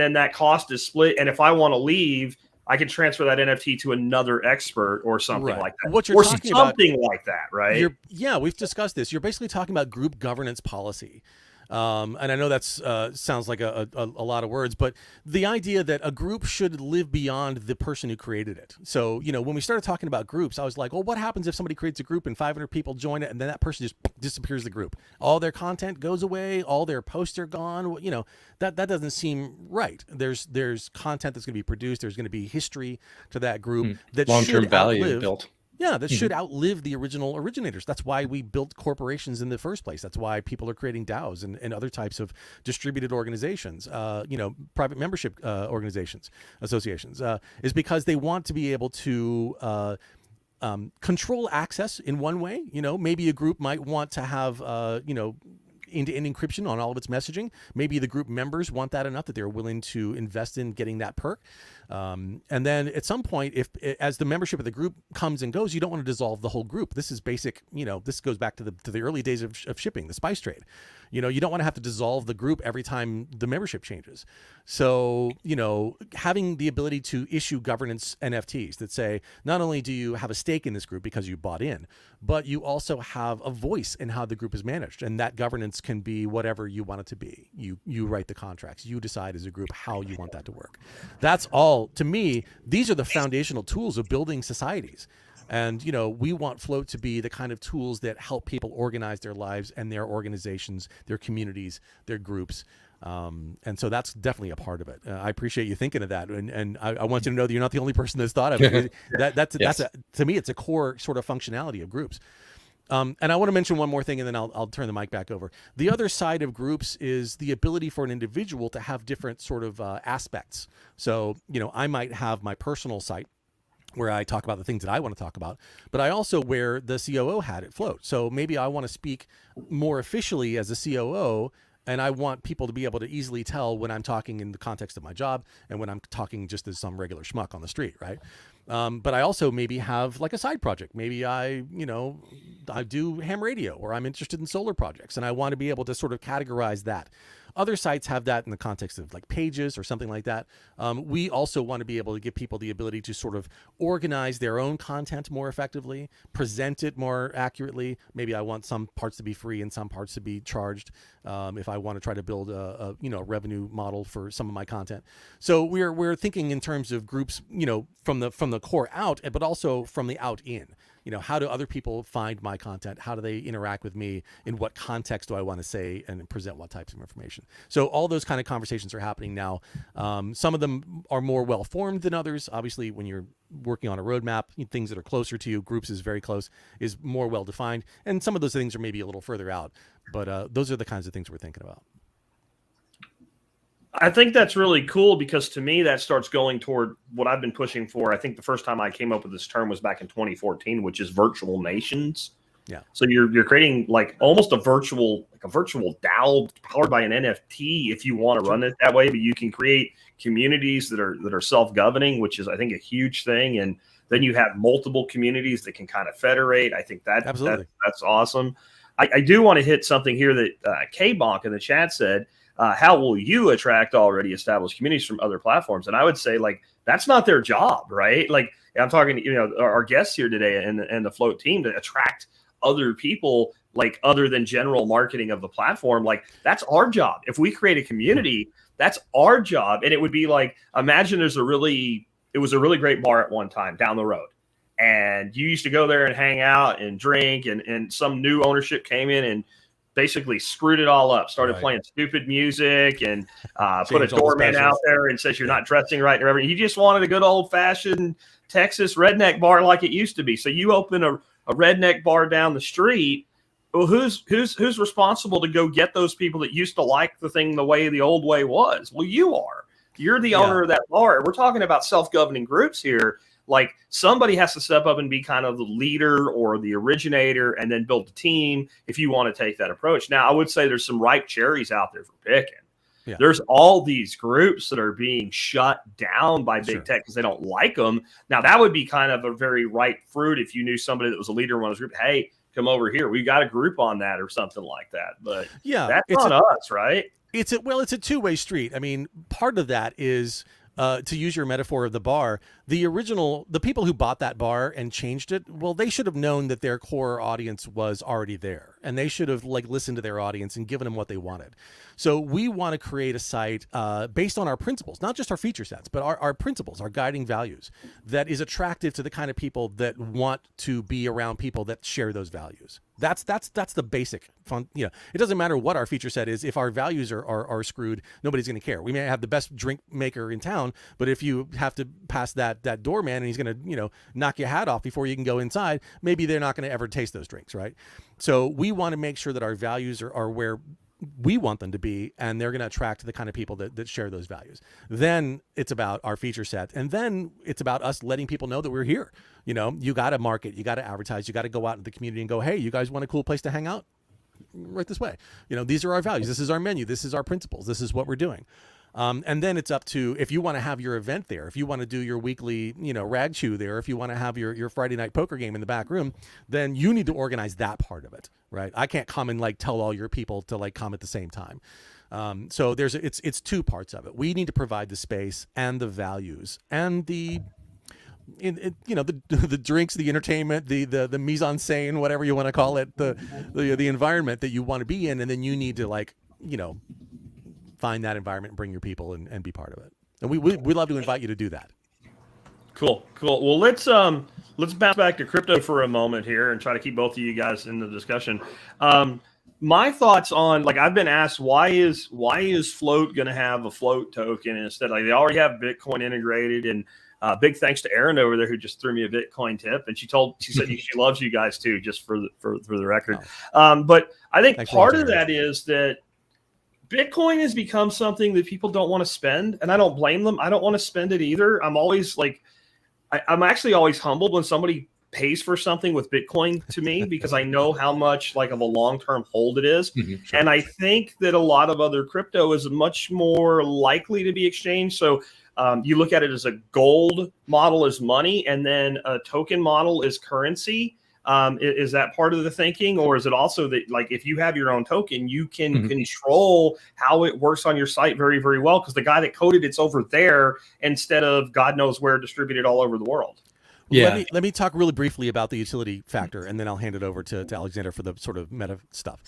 then that cost is split. And if I want to leave, I can transfer that NFT to another expert or something like that. What you're talking about, like that, right? We've discussed this. You're basically talking about group governance policy. And I know that's sounds like a lot of words, but the idea that a group should live beyond the person who created it. So, when we started talking about groups, I was like, well, what happens if somebody creates a group and 500 people join it and then that person just disappears the group? All their content goes away, all their posts are gone. That doesn't seem right. There's content that's going to be produced. There's going to be history to that group that long-term value built. Yeah, that should outlive the original originators. That's why we built corporations in the first place. That's why people are creating DAOs and other types of distributed organizations, private membership organizations, associations, is because they want to be able to control access in one way. Maybe a group might want to have, end-to-end encryption on all of its messaging. Maybe the group members want that enough that they're willing to invest in getting that perk. And then at some point, as the membership of the group comes and goes, you don't want to dissolve the whole group. This is basic, this goes back to the early days of shipping, the spice trade. You don't want to have to dissolve the group every time the membership changes. So, having the ability to issue governance NFTs that say, not only do you have a stake in this group because you bought in, but you also have a voice in how the group is managed. And that governance can be whatever you want it to be. You write the contracts, you decide as a group how you want that to work. That's all. To me, these are the foundational tools of building societies. And, we want Flote to be the kind of tools that help people organize their lives and their organizations, their communities, their groups. And so that's definitely a part of it. I appreciate you thinking of that. And I want you to know that you're not the only person that's thought of it. That's to me, it's a core sort of functionality of groups. And I want to mention one more thing, and then I'll turn the mic back over. The other side of groups is the ability for an individual to have different sort of aspects. So, I might have my personal site where I talk about the things that I want to talk about, but I also wear the COO hat at Flote. So maybe I want to speak more officially as a COO, and I want people to be able to easily tell when I'm talking in the context of my job and when I'm talking just as some regular schmuck on the street, right? But I also maybe have like a side project. Maybe I do ham radio, or I'm interested in solar projects, and I want to be able to sort of categorize that. Other sites have that in the context of like pages or something like that. We also want to be able to give people the ability to sort of organize their own content more effectively, present it more accurately. Maybe I want some parts to be free and some parts to be charged. If I want to try to build a revenue model for some of my content. So we're thinking in terms of groups, from the core out, but also from the out in. How do other people find my content? How do they interact with me? In what context do I want to say and present what types of information? So all those kind of conversations are happening now. Some of them are more well-formed than others. Obviously, when you're working on a roadmap, things that are closer to you, groups is very close, is more well-defined. And some of those things are maybe a little further out. But those are the kinds of things we're thinking about. I think that's really cool because to me, that starts going toward what I've been pushing for. I think the first time I came up with this term was back in 2014, which is virtual nations. Yeah. So you're creating like almost a virtual DAO powered by an NFT if you want to run it that way, but you can create communities that are self-governing, which is, I think, a huge thing. And then you have multiple communities that can kind of federate. I think that's awesome. I do want to hit something here that K-Bonk in the chat said. How will you attract already established communities from other platforms? And I would say, like, that's not their job, right? Like, I'm talking, our guests here today and the Flote team to attract other people, like, other than general marketing of the platform. Like, that's our job. If we create a community, that's our job. And it would be like, imagine it was a really great bar at one time down the road. and you used to go there and hang out and drink, and some new ownership came in and basically screwed it all up, started playing stupid music, and put a doorman out there and says you're not dressing right and everything. You just wanted a good old-fashioned Texas redneck bar like it used to be. So you open a redneck bar down the street. Well, who's responsible to go get those people that used to like the thing the way the old way was? Well, you are. You're the owner of that bar. We're talking about self-governing groups here. Like, somebody has to step up and be kind of the leader or the originator, and then build a team if you want to take that approach. Now, I would say there's some ripe cherries out there for picking. Yeah. There's all these groups that are being shut down by big tech because they don't like them. Now, that would be kind of a very ripe fruit if you knew somebody that was a leader in one of those groups. Hey, come over here. We got a group on that or something like that. But that's on us, right? It's a two-way street. I mean, part of that is, to use your metaphor of the bar, the people who bought that bar and changed it, well, they should have known that their core audience was already there, and they should have listened to their audience and given them what they wanted. So we want to create a site based on our principles, not just our feature sets, but our principles, our guiding values, that is attractive to the kind of people that want to be around people that share those values. That's the basic fun. It doesn't matter what our feature set is. If our values are screwed, nobody's going to care. We may have the best drink maker in town, but if you have to pass that doorman and he's going to knock your hat off before you can go inside, maybe they're not going to ever taste those drinks, right? So we want to make sure that our values are where we want them to be, and they're going to attract the kind of people that share those values. Then it's about our feature set, and then it's about us letting people know that we're here. You got to market, you got to advertise, you got to go out in the community and go, hey, you guys want a cool place to hang out? Right this way. These are our values. This is our menu. This is our principles. This is what we're doing. And then it's up to, if you want to have your event there, if you want to do your weekly, rag chew there, if you want to have your Friday night poker game in the back room, then you need to organize that part of it, right? I can't come and tell all your people to come at the same time. So it's two parts of it. We need to provide the space and the values and the drinks, the entertainment, the mise en scène, whatever you want to call it, the environment that you want to be in, and then you need to find that environment and bring your people and be part of it. And we'd love to invite you to do that. Cool. Well, let's bounce back to crypto for a moment here and try to keep both of you guys in the discussion. My thoughts on, I've been asked, why is Flote going to have a Flote token instead? They already have Bitcoin integrated, and big thanks to Erin over there who just threw me a Bitcoin tip, and she said she loves you guys too, just for the record. But I think part of that is that Bitcoin has become something that people don't want to spend, and I don't blame them. I don't want to spend it either. I'm always I'm actually always humbled when somebody pays for something with Bitcoin to me, because I know how much of a long-term hold it is. Mm-hmm, sure. And I think that a lot of other crypto is much more likely to be exchanged. So you look at it as a gold model is money, and then a token model is currency. Is that part of the thinking, or is it also that if you have your own token, you can control how it works on your site very, very well, because the guy that coded it's over there instead of God knows where distributed all over the world? Yeah. Let me talk really briefly about the utility factor, and then I'll hand it over to Alexander for the sort of meta stuff.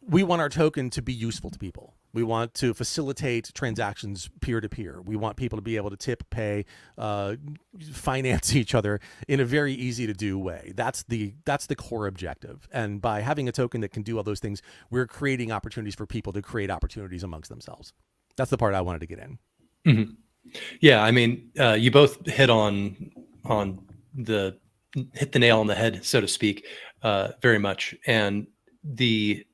We want our token to be useful to people. We want to facilitate transactions peer-to-peer. We want people to be able to tip, pay, finance each other in a very easy-to-do way. That's the core objective. And by having a token that can do all those things, we're creating opportunities for people to create opportunities amongst themselves. That's the part I wanted to get in. Mm-hmm. Yeah, I mean, you both hit on the nail on the head, so to speak, very much. And the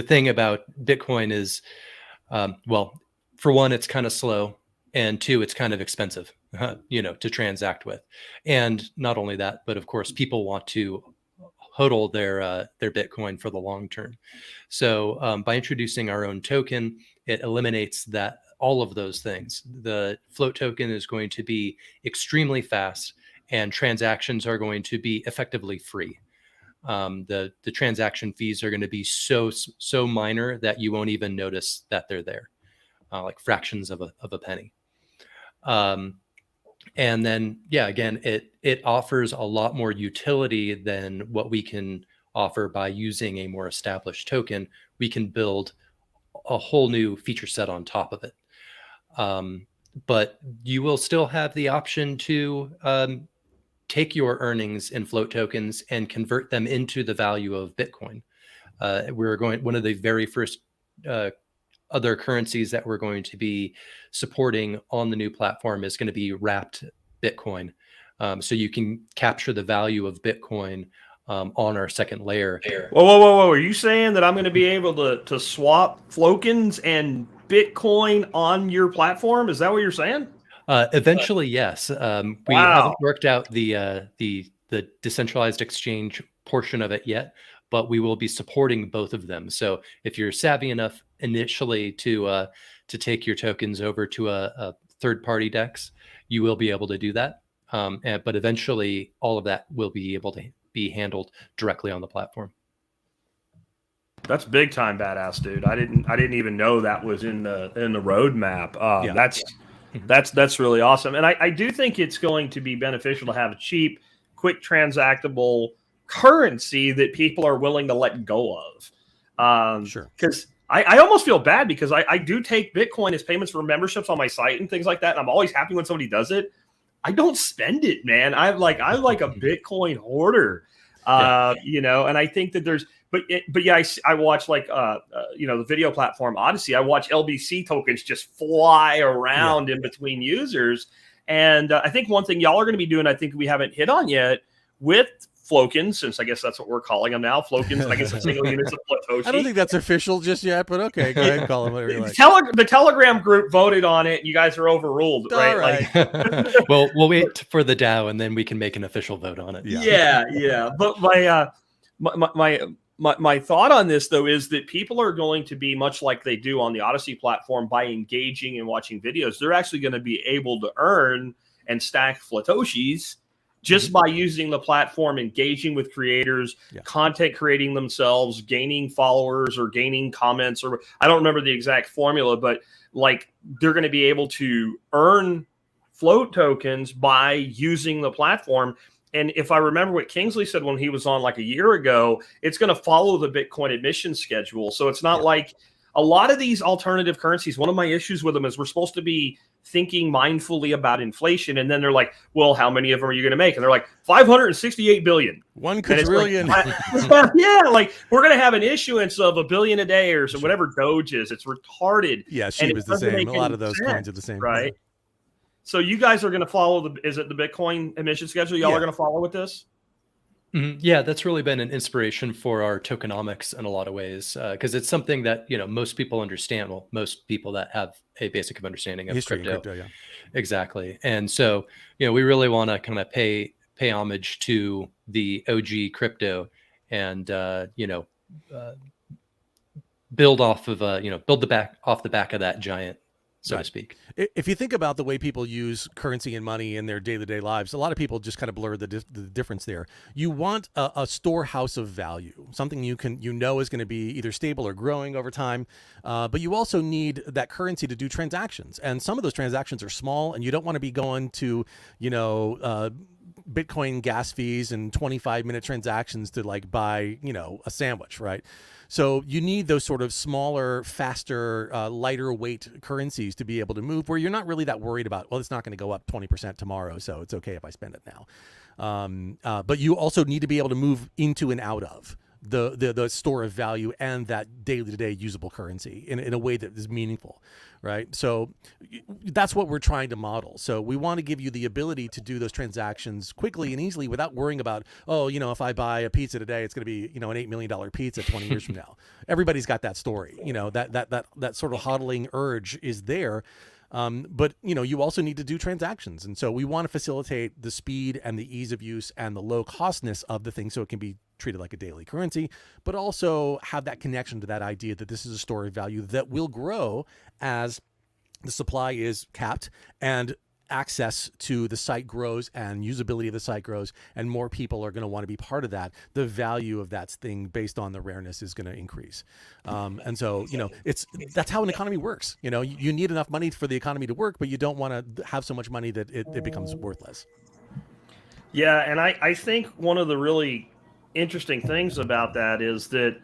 thing about Bitcoin is, for one, it's kind of slow, and two, it's kind of expensive, to transact with. And not only that, but of course, people want to hodl their Bitcoin for the long term. So by introducing our own token, it eliminates all of those things. The Flote token is going to be extremely fast, and transactions are going to be effectively free. The transaction fees are going to be so minor that you won't even notice that they're there, like fractions of a penny. And then, again, it offers a lot more utility than what we can offer by using a more established token. We can build a whole new feature set on top of it. But you will still have the option to take your earnings in float tokens and convert them into the value of Bitcoin. One of the very first other currencies that we're going to be supporting on the new platform is going to be wrapped Bitcoin. So you can capture the value of Bitcoin on our second layer. Whoa. Are you saying that I'm going to be able to swap Flokens and Bitcoin on your platform? Is that what you're saying? Eventually, yes. We haven't worked out the decentralized exchange portion of it yet, but we will be supporting both of them. So if you're savvy enough initially to take your tokens over to a third-party DEX, you will be able to do that. But eventually, all of that will be able to be handled directly on the platform. That's big time badass, dude. I didn't even know that was in the roadmap. That's really awesome. And I do think it's going to be beneficial to have a cheap, quick transactable currency that people are willing to let go of. Sure. Because I almost feel bad because I do take Bitcoin as payments for memberships on my site and things like that. And I'm always happy when somebody does it. I don't spend it, man. I'm like a Bitcoin hoarder, and I think that there's, I watch the video platform Odyssey. I watch LBC tokens just fly around in between users. And I think one thing y'all are going to be doing, I think we haven't hit on yet with Flokens, since I guess that's what we're calling them now. Flokens, I guess a single units of Flatoshi. I don't think that's official just yet, but okay, go ahead and call them whatever you like. The Telegram group voted on it, and you guys are overruled, right? All right. Well, we'll wait for the DAO, and then we can make an official vote on it. Yeah. But my thought on this, though, is that people are going to be much like they do on the Odyssey platform by engaging and watching videos. They're actually going to be able to earn and stack Flatoshis just by using the platform, engaging with creators, content creating themselves, gaining followers or gaining comments, or I don't remember the exact formula, but like they're going to be able to earn float tokens by using the platform. And if I remember what Kingsley said when he was on like a year ago, it's going to follow the Bitcoin admission schedule. So it's not like a lot of these alternative currencies. One of my issues with them is we're supposed to be thinking mindfully about inflation. And then they're like, well, how many of them are you going to make? And they're like, 568 billion. 1 quadrillion. Like, like we're going to have an issuance of $1 billion a day or so, whatever Doge is. It's retarded. Yeah, she was the same. A lot of those coins are the same. Right. So you guys are going to follow is it the Bitcoin emission schedule? Y'all are going to follow with this? Mm-hmm. Yeah, that's really been an inspiration for our tokenomics in a lot of ways, because it's something that most people understand. Well, most people that have a basic understanding of history crypto. Yeah. Exactly. And so we really want to kind of pay homage to the OG crypto, and build off of off the back of that giant, so to speak. If you think about the way people use currency and money in their day-to-day lives, a lot of people just kind of blur the difference there. You want a storehouse of value, something is going to be either stable or growing over time, but you also need that currency to do transactions. And some of those transactions are small, and you don't want to be going to, Bitcoin gas fees and 25-minute transactions to like buy, a sandwich, right? So you need those sort of smaller, faster, lighter weight currencies to be able to move where you're not really that worried about, well, it's not going to go up 20% tomorrow, so it's okay if I spend it now. But you also need to be able to move into and out of the store of value and that day-to-day usable currency in a way that is meaningful, right? So that's what we're trying to model. So we want to give you the ability to do those transactions quickly and easily without worrying about, if I buy a pizza today, it's going to be, an $8 million pizza 20 years from now. Everybody's got that story, that sort of hodling urge is there. But you also need to do transactions. And so we want to facilitate the speed and the ease of use and the low costness of the thing so it can be treated like a daily currency, but also have that connection to that idea that this is a store of value that will grow as the supply is capped and access to the site grows and usability of the site grows, and more people are going to want to be part of that. The value of that thing based on the rareness is going to increase. And so, that's how an economy works. You need enough money for the economy to work, but you don't want to have so much money that it becomes worthless. Yeah. And I think one of the really interesting things about that is that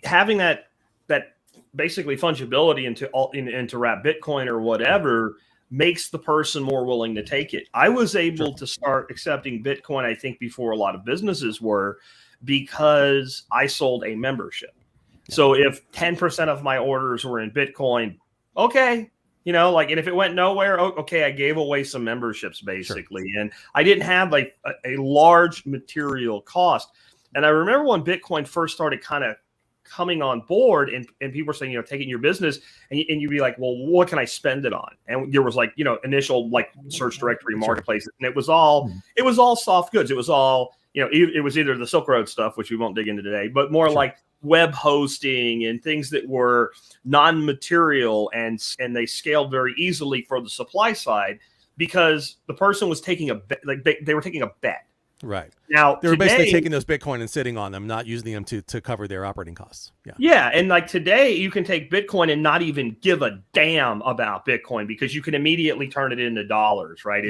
having that basically fungibility into wrap Bitcoin or whatever, makes the person more willing to take it. I was able to start accepting Bitcoin, I think, before a lot of businesses were, because I sold a membership. So if 10% of my orders were in Bitcoin, okay, you know, like, and if it went nowhere, okay, I gave away some memberships basically. Sure. And I didn't have like a large material cost. And I remember when Bitcoin first started kind of coming on board and people were saying, you know, take it in your business, and you'd be like, well, what can I spend it on? And there was like, you know, initial like search directory marketplaces, and it was all soft goods. It was all, you know, it was either the Silk Road stuff, which we won't dig into today, but more like web hosting and things that were non-material, and they scaled very easily for the supply side because the person was taking a bet, like they were taking a bet. Right. Now they were basically taking those Bitcoin and sitting on them, not using them to cover their operating costs. Yeah. Yeah. And like today you can take Bitcoin and not even give a damn about Bitcoin because you can immediately turn it into dollars, right?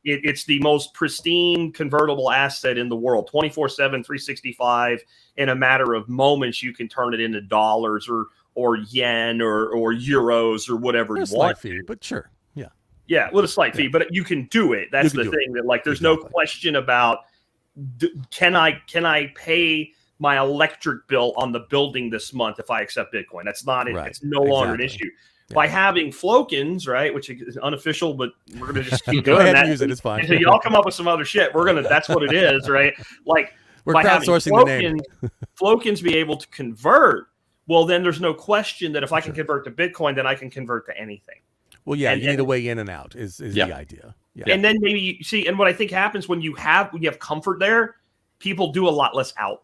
It's the most pristine convertible asset in the world, 24/7, 365. In a matter of moments, you can turn it into dollars or yen or euros or whatever you want. Fee, but sure. Yeah. Yeah. With a slight fee, but you can do it. That's the thing that like, there's no question about, can I pay my electric bill on the building this month if I accept Bitcoin? That's not it. It's no longer an issue. Yeah. By having Flokens, right, which is unofficial, but we're gonna just keep doing that. Use it. It's fine. So y'all come up with some other shit. That's what it is, right? Like we're crowdsourcing the name. Flokens be able to convert. Well, then there's no question that if I can convert to Bitcoin, then I can convert to anything. Well, yeah, you need a way in and out is the idea. Yeah. And then maybe see, and what I think happens when you have comfort there, people do a lot less out.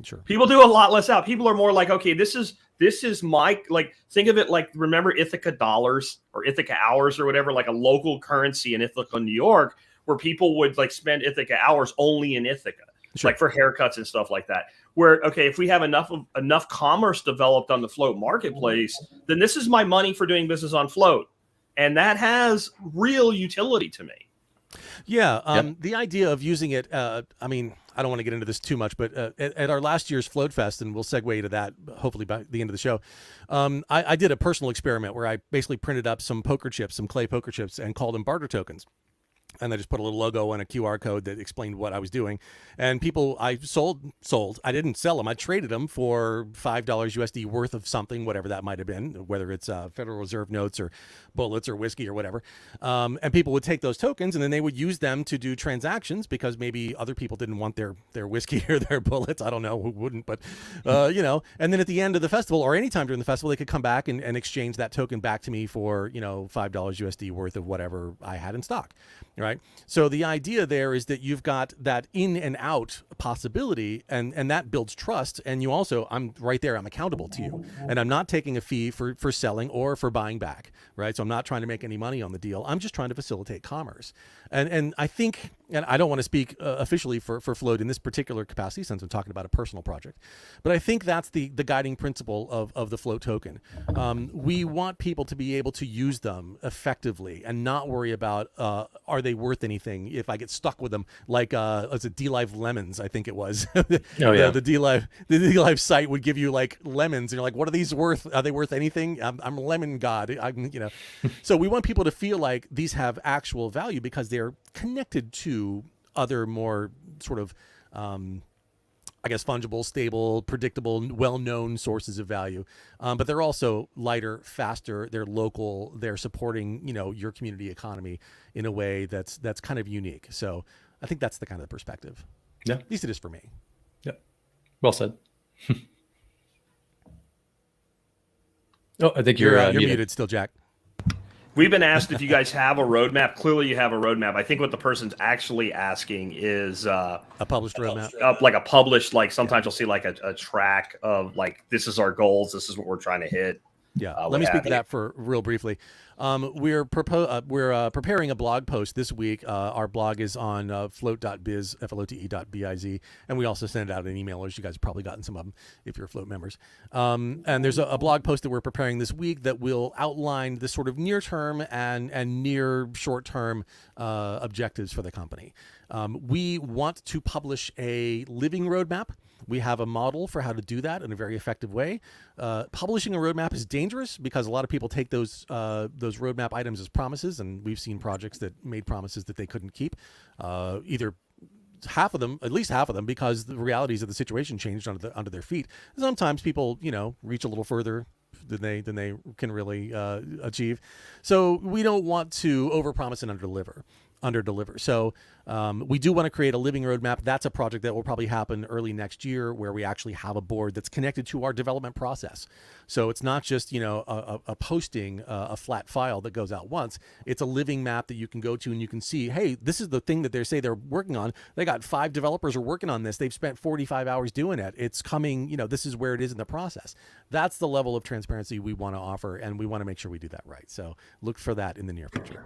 Sure. People do a lot less out. People are more like, okay, this is my, like, think of it like, remember Ithaca dollars or Ithaca hours or whatever, like a local currency in Ithaca, New York, where people would like spend Ithaca hours only in Ithaca, like for haircuts and stuff like that. Where, okay, if we have enough commerce developed on the Flote marketplace, then this is my money for doing business on Flote. And that has real utility to me. Yeah. The idea of using it, I mean, I don't want to get into this too much, but at our last year's Flote Fest, and we'll segue to that hopefully by the end of the show, I did a personal experiment where I basically printed up some poker chips, some clay poker chips, and called them barter tokens. And I just put a little logo and a QR code that explained what I was doing. And people I sold. I didn't sell them. I traded them for $5 USD worth of something, whatever that might have been, whether it's Federal Reserve notes or bullets or whiskey or whatever. And people would take those tokens and then they would use them to do transactions because maybe other people didn't want their whiskey or their bullets. I don't know who wouldn't, but you know. And then at the end of the festival or anytime during the festival, they could come back and exchange that token back to me for, you know, $5 USD worth of whatever I had in stock. Right. So the idea there is that you've got that in and out possibility and that builds trust. And you also, I'm right there, I'm accountable to you and I'm not taking a fee for selling or for buying back. Right. So I'm not trying to make any money on the deal. I'm just trying to facilitate commerce. And I think, and I don't want to speak officially for Flote in this particular capacity since I'm talking about a personal project, but I think that's the guiding principle of the Flote token. We want people to be able to use them effectively and not worry about are they worth anything if I get stuck with them, like it's a D-Live lemons, I think it was. The D-Live site would give you like lemons and you're like, what are these worth? Are they worth anything? I'm a lemon god. You know. So we want people to feel like these have actual value because they're connected to other more sort of I guess fungible, stable, predictable, well-known sources of value, but they're also lighter, faster. They're local. They're supporting, you know, your community economy in a way that's kind of unique. So I think that's the kind of perspective. Yeah, at least it is for me. Yeah, well said. Oh, I think you're muted still, Jack. We've been asked if you guys have a roadmap. Clearly, you have a roadmap. I think what the person's actually asking is a published roadmap, like a published. Like sometimes you'll see like a track of like, this is our goals. This is what we're trying to hit. Yeah, let me speak to that for real briefly. We're preparing a blog post this week. Our blog is on flote.biz, flote.biz, and we also send out an email. As you guys have probably gotten some of them if you're Flote members. And there's a blog post that we're preparing this week that will outline the sort of near-term and near short-term objectives for the company. We want to publish a living roadmap. We have a model for how to do that in a very effective way. Publishing a roadmap is dangerous because a lot of people take those roadmap items as promises, and we've seen projects that made promises that they couldn't keep. Either half of them, at least half of them, because the realities of the situation changed under their feet. Sometimes people, reach a little further than they can really achieve. So we don't want to overpromise and underdeliver. So we do want to create a living roadmap. That's a project that will probably happen early next year, where we actually have a board that's connected to our development process. So it's not just a posting a flat file that goes out once. It's a living map that you can go to and you can see, hey, this is the thing that they say they're working on. They got 5 developers are working on this. They've spent 45 hours doing it. It's coming. This is where it is in the process. That's the level of transparency we want to offer, and we want to make sure we do that right. So look for that in the near future.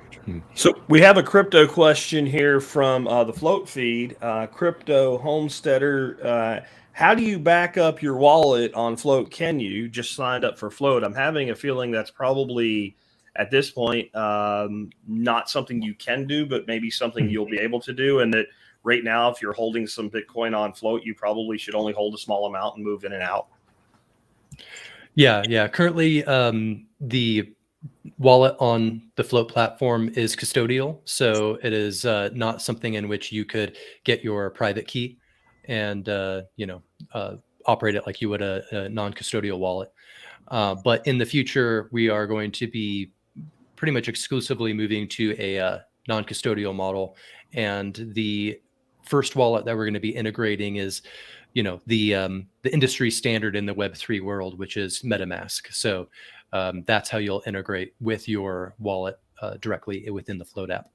So we have a crypto question here from the Flote feed. Crypto Homesteader, how do you back up your wallet on Flote? Can you just signed up for Flote? I'm having a feeling that's probably at this point not something you can do, but maybe something you'll be able to do. And that right now, if you're holding some Bitcoin on Flote, you probably should only hold a small amount and move in and out. Yeah. Currently, the wallet on the Flote platform is custodial, so it is not something in which you could get your private key and operate it like you would a non-custodial wallet. But in the future, we are going to be pretty much exclusively moving to a non-custodial model, and the first wallet that we're going to be integrating is the industry standard in the Web3 world, which is MetaMask. So that's how you'll integrate with your wallet directly within the Flote app.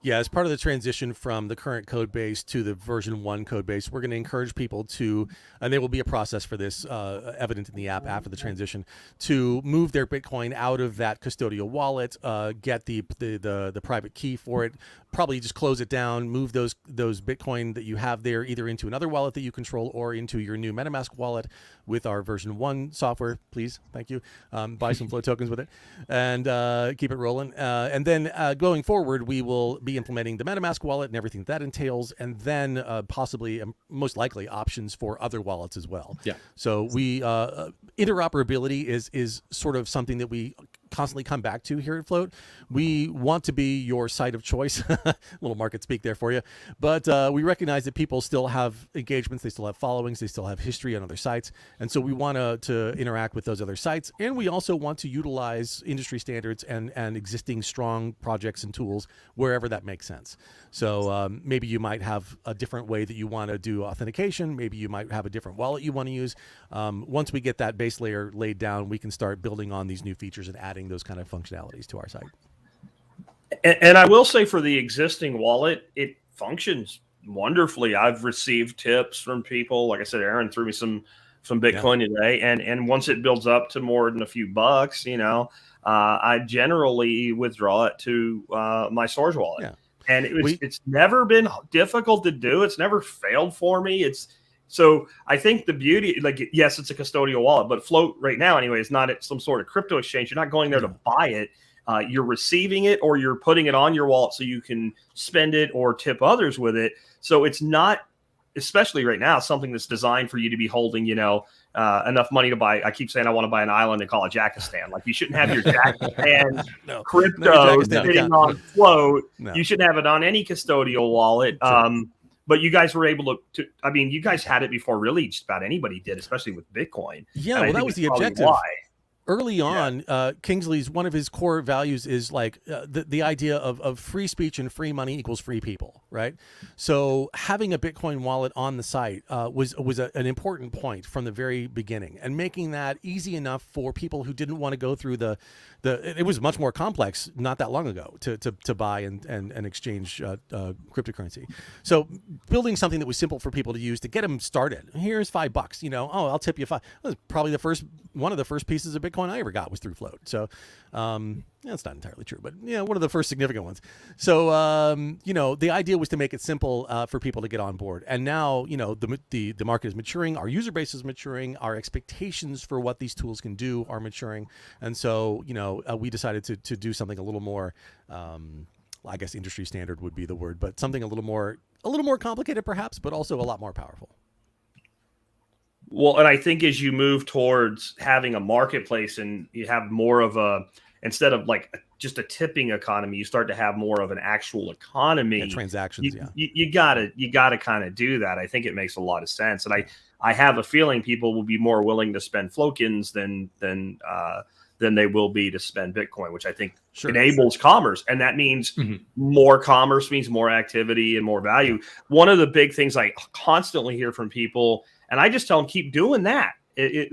Yeah, as part of the transition from the current code base to the version 1 code base, we're going to encourage people to, and there will be a process for this evident in the app after the transition, to move their Bitcoin out of that custodial wallet, get the private key for it, probably just close it down, move those Bitcoin that you have there either into another wallet that you control or into your new MetaMask wallet with our version 1 software, please. Thank you. Buy some Flote tokens with it and keep it rolling. And then going forward, we will be implementing the MetaMask wallet and everything that entails, and then possibly, most likely, options for other wallets as well. Yeah. So we interoperability is sort of something that we constantly come back to here at Flote. We want to be your site of choice. Little market speak there for you. But we recognize that people still have engagements, they still have followings, they still have history on other sites. And so we want to interact with those other sites. And we also want to utilize industry standards and existing strong projects and tools wherever that makes sense. So maybe you might have a different way that you want to do authentication. Maybe you might have a different wallet you want to use. Once we get that base layer laid down, we can start building on these new features and adding those kind of functionalities to our site. And I will say, for the existing wallet, it functions wonderfully. I've received tips from people. Like I said, Aaron threw me some Bitcoin today, and once it builds up to more than a few bucks, I generally withdraw it to my storage wallet. Yeah. And it's never been difficult to do. It's never failed for me. So I think the beauty, yes, it's a custodial wallet, but Flote right now anyway is not at some sort of crypto exchange. You're not going there to buy it. You're receiving it, or you're putting it on your wallet so you can spend it or tip others with it. So it's not, especially right now, something that's designed for you to be holding, enough money to buy. I keep saying I want to buy an island and call it Jackistan. Like, you shouldn't have your Jackistan crypto sitting on Flote. No. You shouldn't have it on any custodial wallet. Sure. But you guys were able to, you guys had it before really just about anybody did, especially with Bitcoin. Yeah, well, that was the objective. Why. Early on, Kingsley's, one of his core values is the idea of free speech and free money equals free people, right? So having a Bitcoin wallet on the site was an important point from the very beginning, and making that easy enough for people who didn't want to go through it was much more complex not that long ago to buy and exchange cryptocurrency. So building something that was simple for people to use to get them started. Here's $5, I'll tip you $5. That was probably one of the first pieces of Bitcoin I ever got was through Flote. So that's not entirely true, but one of the first significant ones. So the idea was to make it simple for people to get on board. And now the market is maturing, our user base is maturing, our expectations for what these tools can do are maturing, and so we decided to do something a little more, I guess industry standard would be the word, but something a little more complicated perhaps, but also a lot more powerful. Well, and I think as you move towards having a marketplace and you have more of a, instead of like just a tipping economy, you start to have more of an actual economy. And transactions, You gotta kind of do that. I think it makes a lot of sense, and I have a feeling people will be more willing to spend Flokins than they will be to spend Bitcoin, which I think enables commerce, and that means more commerce means more activity and more value. One of the big things I constantly hear from people, and I just tell them keep doing that,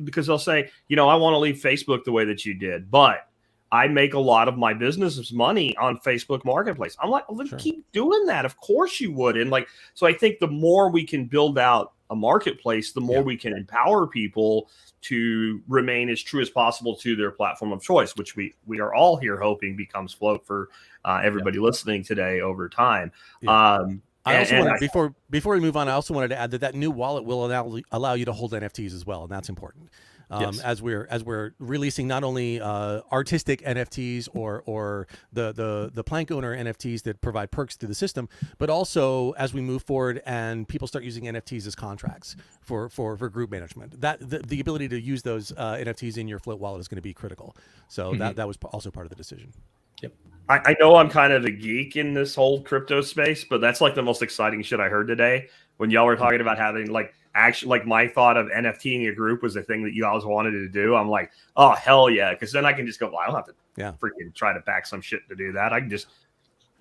because they'll say, I want to leave Facebook the way that you did, but I make a lot of my business's money on Facebook Marketplace. I'm like, well, then keep doing that. Of course you would. And so I think the more we can build out a marketplace, the more we can empower people to remain as true as possible to their platform of choice, which we are all here hoping becomes Flote for everybody listening today over time. I also wanted, before we move on, I also wanted to add that new wallet will allow you to hold NFTs as well, and that's important. As we're releasing not only artistic NFTs or the Plank owner NFTs that provide perks through the system, but also as we move forward and people start using NFTs as contracts for group management, that the ability to use those NFTs in your Flote wallet is going to be critical. So that was also part of the decision. Yep. I know I'm kind of a geek in this whole crypto space, but that's like the most exciting shit I heard today when y'all were talking about having actually my thought of NFTing a group was the thing that you guys wanted to do. I'm like, oh hell yeah, because then I can just go, well, I don't have to freaking try to back some shit to do that. I can just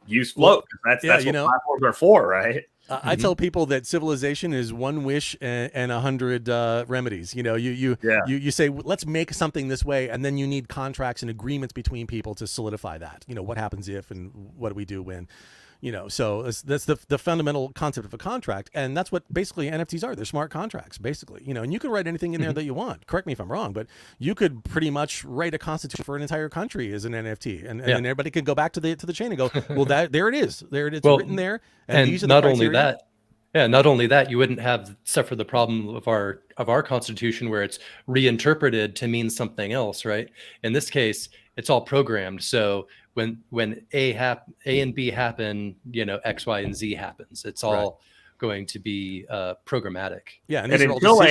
use Flote. That's what platforms are for, right? I tell people that civilization is one wish and 100 remedies. You say, let's make something this way, and then you need contracts and agreements between people to solidify that. What happens if, and what do we do when? So that's the fundamental concept of a contract, and that's what basically NFTs are. They're smart contracts, basically. And you can write anything in there that you want. Correct me if I'm wrong, but you could pretty much write a constitution for an entire country as an NFT, and everybody could go back to the chain and go, well, there it is, it's written there, and these are the criteria. Not only that, you wouldn't have suffer the problem of our Constitution where it's reinterpreted to mean something else, right? In this case, it's all programmed. So when A and B happen, X, Y, and Z happens. It's all going to be programmatic. Yeah, and until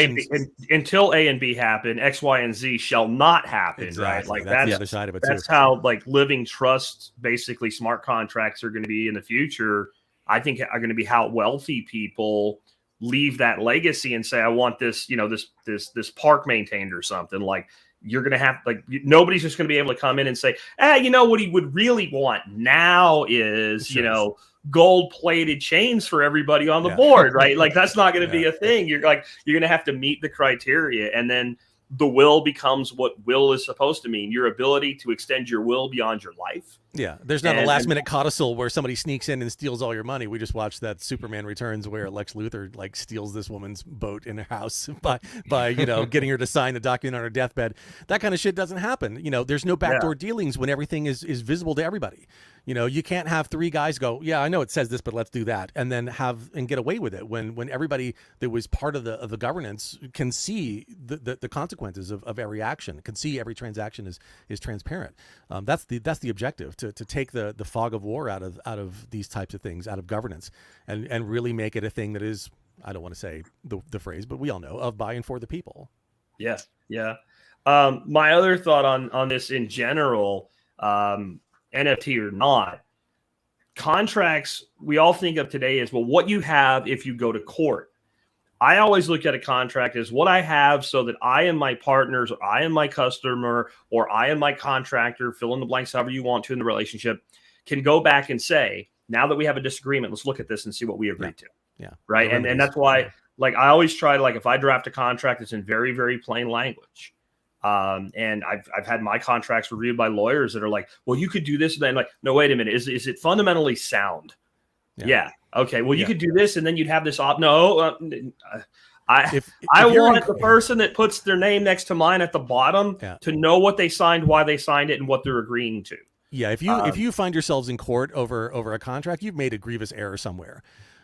A and B happen, X, Y, and Z shall not happen. Exactly. Right? That's the other side of it too. That's how living trust, basically smart contracts are going to be in the future. I think are going to be how wealthy people leave that legacy and say, I want this, this park maintained or something. You're going to have nobody's just going to be able to come in and say, what he would really want now is, gold plated chains for everybody on the board, right? That's not going to be a thing. You're going to have to meet the criteria, and then the will becomes what will is supposed to mean, your ability to extend your will beyond your life. Yeah, there's not a last minute codicil where somebody sneaks in and steals all your money. We just watched that Superman Returns where Lex Luthor steals this woman's boat in her house by getting her to sign a document on her deathbed. That kind of shit doesn't happen. There's no backdoor dealings when everything is visible to everybody. You can't have three guys go, yeah, I know it says this, but let's do that, and then get away with it when everybody that was part of the governance can see the consequences of every action, can see every transaction is transparent. That's the objective, to take the fog of war out of these types of things, out of governance, and really make it a thing that is, I don't want to say the phrase, but we all know, of by and for the people. Yeah. My other thought on this in general, NFT or not, contracts we all think of today is, well, what you have if you go to court. I always look at a contract as what I have so that I and my partners, or I and my customer, or I and my contractor, fill in the blanks however you want to in the relationship, can go back and say, now that we have a disagreement, let's look at this and see what we agreed to. Yeah. Right. And that's why, I always try to, if I draft a contract, it's in very, very plain language. And I've had my contracts reviewed by lawyers that are like, well, you could do this. And then no, wait a minute. Is it fundamentally sound? Yeah. Okay. Well, you could do this, and then you'd have this I want the person that puts their name next to mine at the bottom to know what they signed, why they signed it, and what they're agreeing to. Yeah. If you find yourselves in court over a contract, you've made a grievous error somewhere.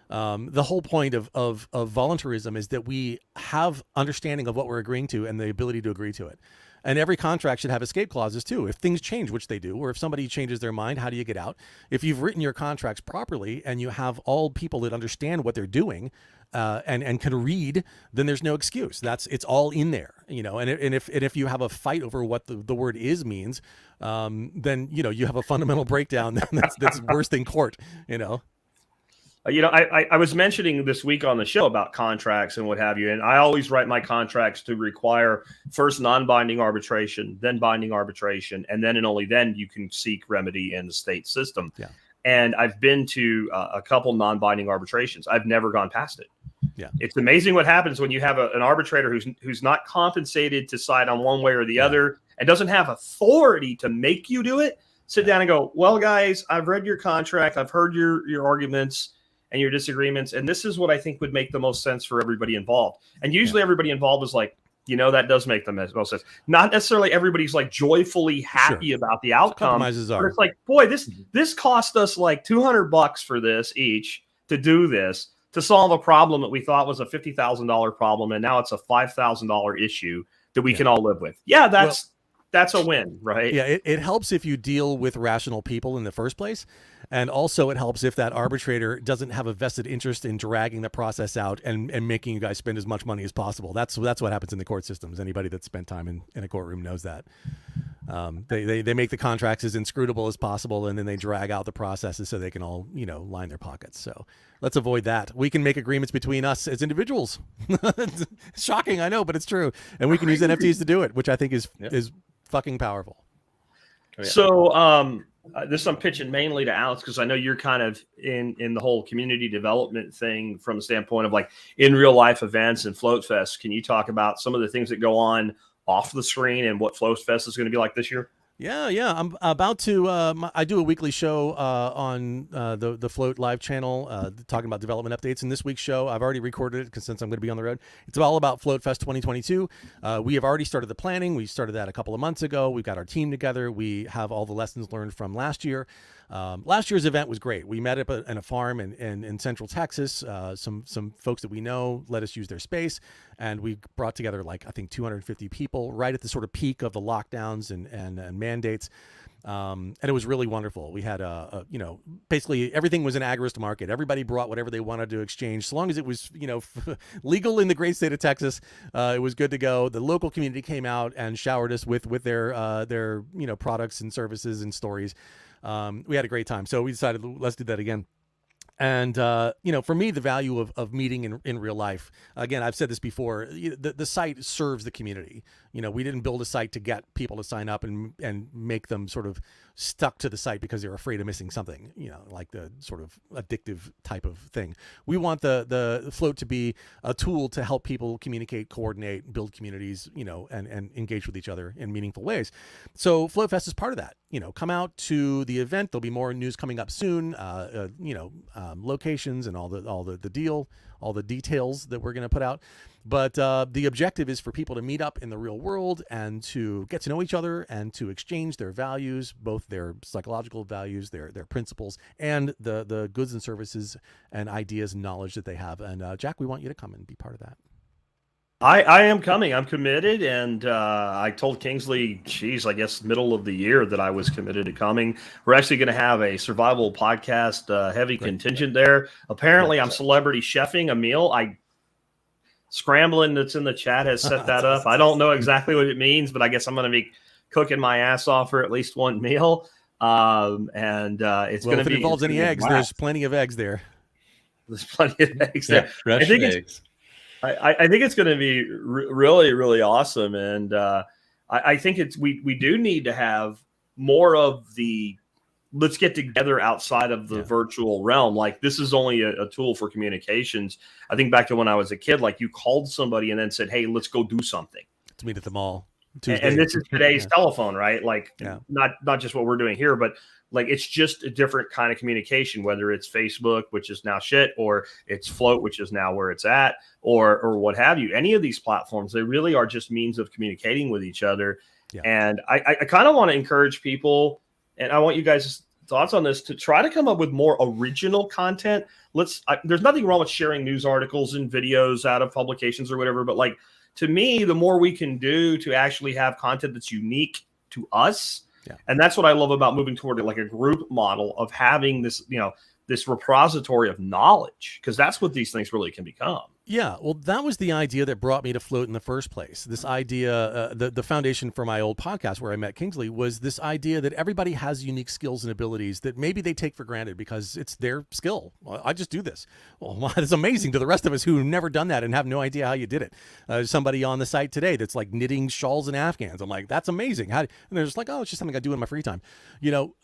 The whole point of voluntarism is that we have understanding of what we're agreeing to and the ability to agree to it. And every contract should have escape clauses too. If things change, which they do, or if somebody changes their mind, how do you get out? If you've written your contracts properly and you have all people that understand what they're doing and can read, then there's no excuse. It's all in there, And if you have a fight over what the word "is" means, then you have a fundamental breakdown that's worse than court. I was mentioning this week on the show about contracts and what have you, and I always write my contracts to require first non-binding arbitration, then binding arbitration, and then and only then you can seek remedy in the state system. Yeah. And I've been to a couple non-binding arbitrations. I've never gone past it. Yeah. It's amazing what happens when you have an arbitrator who's not compensated to side on one way or the other and doesn't have authority to make you do it. Sit down and go, well, guys, I've read your contract. I've heard your arguments and your disagreements. And this is what I think would make the most sense for everybody involved. And usually everybody involved is like, that does make the most sense. Not necessarily everybody's like joyfully happy about the outcome. Compromises are. But it's like, boy, this cost us like $200 for this each to do this, to solve a problem that we thought was a $50,000 problem. And now it's a $5,000 issue that we can all live with. Yeah, that's a win, right? Yeah, it helps if you deal with rational people in the first place. And also it helps if that arbitrator doesn't have a vested interest in dragging the process out and making you guys spend as much money as possible. That's what happens in the court systems. Anybody that's spent time in a courtroom knows that. They make the contracts as inscrutable as possible, and then they drag out the processes so they can all, line their pockets. So let's avoid that. We can make agreements between us as individuals. It's shocking, I know, but it's true. And we can use NFTs to do it, which I think is fucking powerful. Oh, yeah. So this I'm pitching mainly to Alex because I know you're kind of in the whole community development thing from the standpoint of like in real life events and Flote Fest. Can you talk about some of the things that go on off the screen and what Flote Fest is going to be like this year? Yeah. I'm about to. I do a weekly show on the Flote Live channel, talking about development updates. In this week's show, I've already recorded it because since I'm going to be on the road, it's all about Flote Fest 2022. We have already started the planning. We started that a couple of months ago. We've got our team together. We have all the lessons learned from last year. Last year's event was great. We met up in a farm in Central Texas. Some folks that we know let us use their space, and we brought together I think 250 people right at the sort of peak of the lockdowns and mandates. And it was really wonderful. We had basically everything was an agorist market. Everybody brought whatever they wanted to exchange, so long as it was legal in the great state of Texas. It was good to go. The local community came out and showered us with their products and services and stories. We had a great time, so we decided let's do that again. And, for me, the value of meeting in real life, again, I've said this before, the site serves the community. We didn't build a site to get people to sign up and make them sort of stuck to the site because they're afraid of missing something, like the sort of addictive type of thing. We want the Flote to be a tool to help people communicate, coordinate, build communities, and engage with each other in meaningful ways. So Flote Fest is part of that. Come out to the event. There'll be more news coming up soon. Locations and all the details that we're going to put out. But the objective is for people to meet up in the real world and to get to know each other and to exchange their values, both their psychological values, their principles, and the goods and services and ideas and knowledge that they have. And Jack, we want you to come and be part of that. I am coming. I'm committed. And I told Kingsley, I guess middle of the year that I was committed to coming. We're actually going to have a survival podcast, heavy contingent there. Apparently, I'm celebrity chefing a meal. Scrambling that's in the chat has set that up. I don't know exactly what it means, but I guess I'm going to be cooking my ass off for at least one meal. It's going to be. If it involves any eggs, there's plenty of eggs there. There's plenty of eggs there. Fresh eggs. I think it's going to be really, really awesome. And I think we do need to have more of the let's get together outside of the virtual realm. Like this is only a tool for communications. I think back to when I was a kid, like you called somebody and then said, hey, let's go do something. To meet at the mall. And this is today's telephone, right? Like not just what we're doing here, but like it's just a different kind of communication, whether it's Facebook, which is now shit, or it's Flote, which is now where it's at, or what have you. Any of these platforms, they really are just means of communicating with each other. Yeah. And I kind of want to encourage people, and I want you guys' thoughts on this, to try to come up with more original content. There's nothing wrong with sharing news articles and videos out of publications or whatever, but like to me, the more we can do to actually have content that's unique to us. Yeah. And that's what I love about moving toward like a group model of having this, this repository of knowledge, because that's what these things really can become. Yeah, well, that was the idea that brought me to Flote in the first place. This idea, the foundation for my old podcast where I met Kingsley, was this idea that everybody has unique skills and abilities that maybe they take for granted because it's their skill. Well, I just do this. Well, it's amazing to the rest of us who've never done that and have no idea how you did it. Somebody on the site today that's like knitting shawls and Afghans. I'm like, that's amazing. And they're just like, oh, it's just something I do in my free time.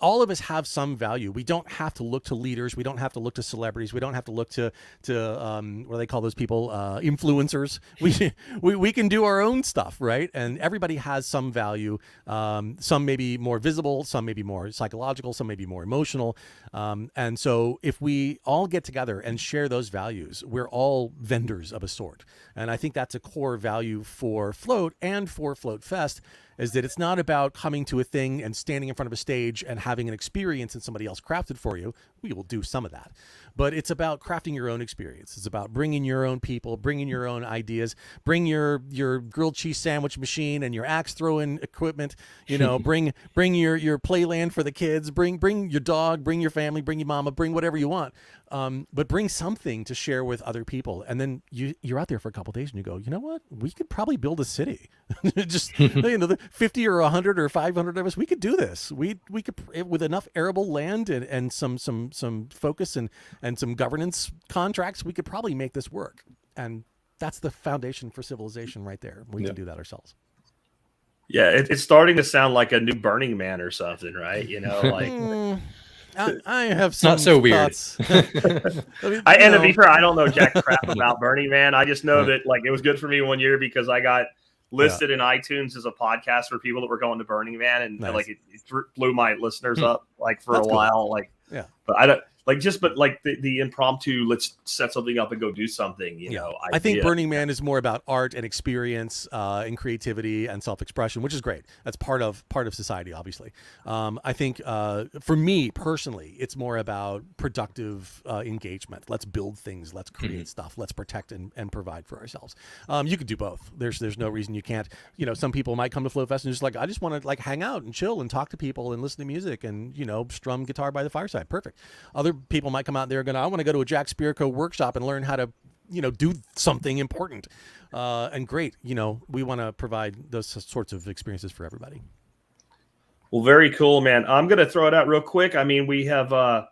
All of us have some value. We don't have to look to leaders. We don't have to look to celebrities. We don't have to look to what do they call those people? Influencers. We can do our own stuff, right? And everybody has some value. Some may be more visible, some may be more psychological, some may be more emotional. And so if we all get together and share those values, we're all vendors of a sort. And I think that's a core value for Flote and for Flote Fest, is that it's not about coming to a thing and standing in front of a stage and having an experience and somebody else crafted for you. We will do some of that. But it's about crafting your own experience. It's about bringing your own people, bringing your own ideas, bring your grilled cheese sandwich machine and your axe throwing equipment, bring your playland for the kids, bring your dog, bring your family, bring your mama, bring whatever you want. But bring something to share with other people. And then you're out there for a couple of days and you go, you know what? We could probably build a city. Just, the 50 or 100 or 500 of us, we could do this. We could, with enough arable land and some focus and some governance contracts, we could probably make this work. And that's the foundation for civilization right there. We can do that ourselves. Yeah, it's starting to sound like a new Burning Man or something, right? Like I have some not so thoughts. weird. And to be fair, I don't know jack crap about Burning Man. I just know that like it was good for me one year because I got listed in iTunes as a podcast for people that were going to Burning Man, and nice. like it blew my listeners up like for That's a while. cool. Like, yeah, but I don't like the impromptu, let's set something up and go do something. I think Burning Man is more about art and experience and creativity and self-expression, which is great. That's part of society, obviously. I think for me personally, it's more about productive engagement. Let's build things. Let's create stuff. Let's protect and provide for ourselves. You could do both. There's no reason you can't. Some people might come to Flote Fest and just like, I just want to like hang out and chill and talk to people and listen to music and strum guitar by the fireside. Perfect. Other people might come out there going, I want to go to a Jack Spirko workshop and learn how to do something important, and great. We want to provide those sorts of experiences for everybody. Well, very cool, man. I'm going to throw it out real quick. I mean, we have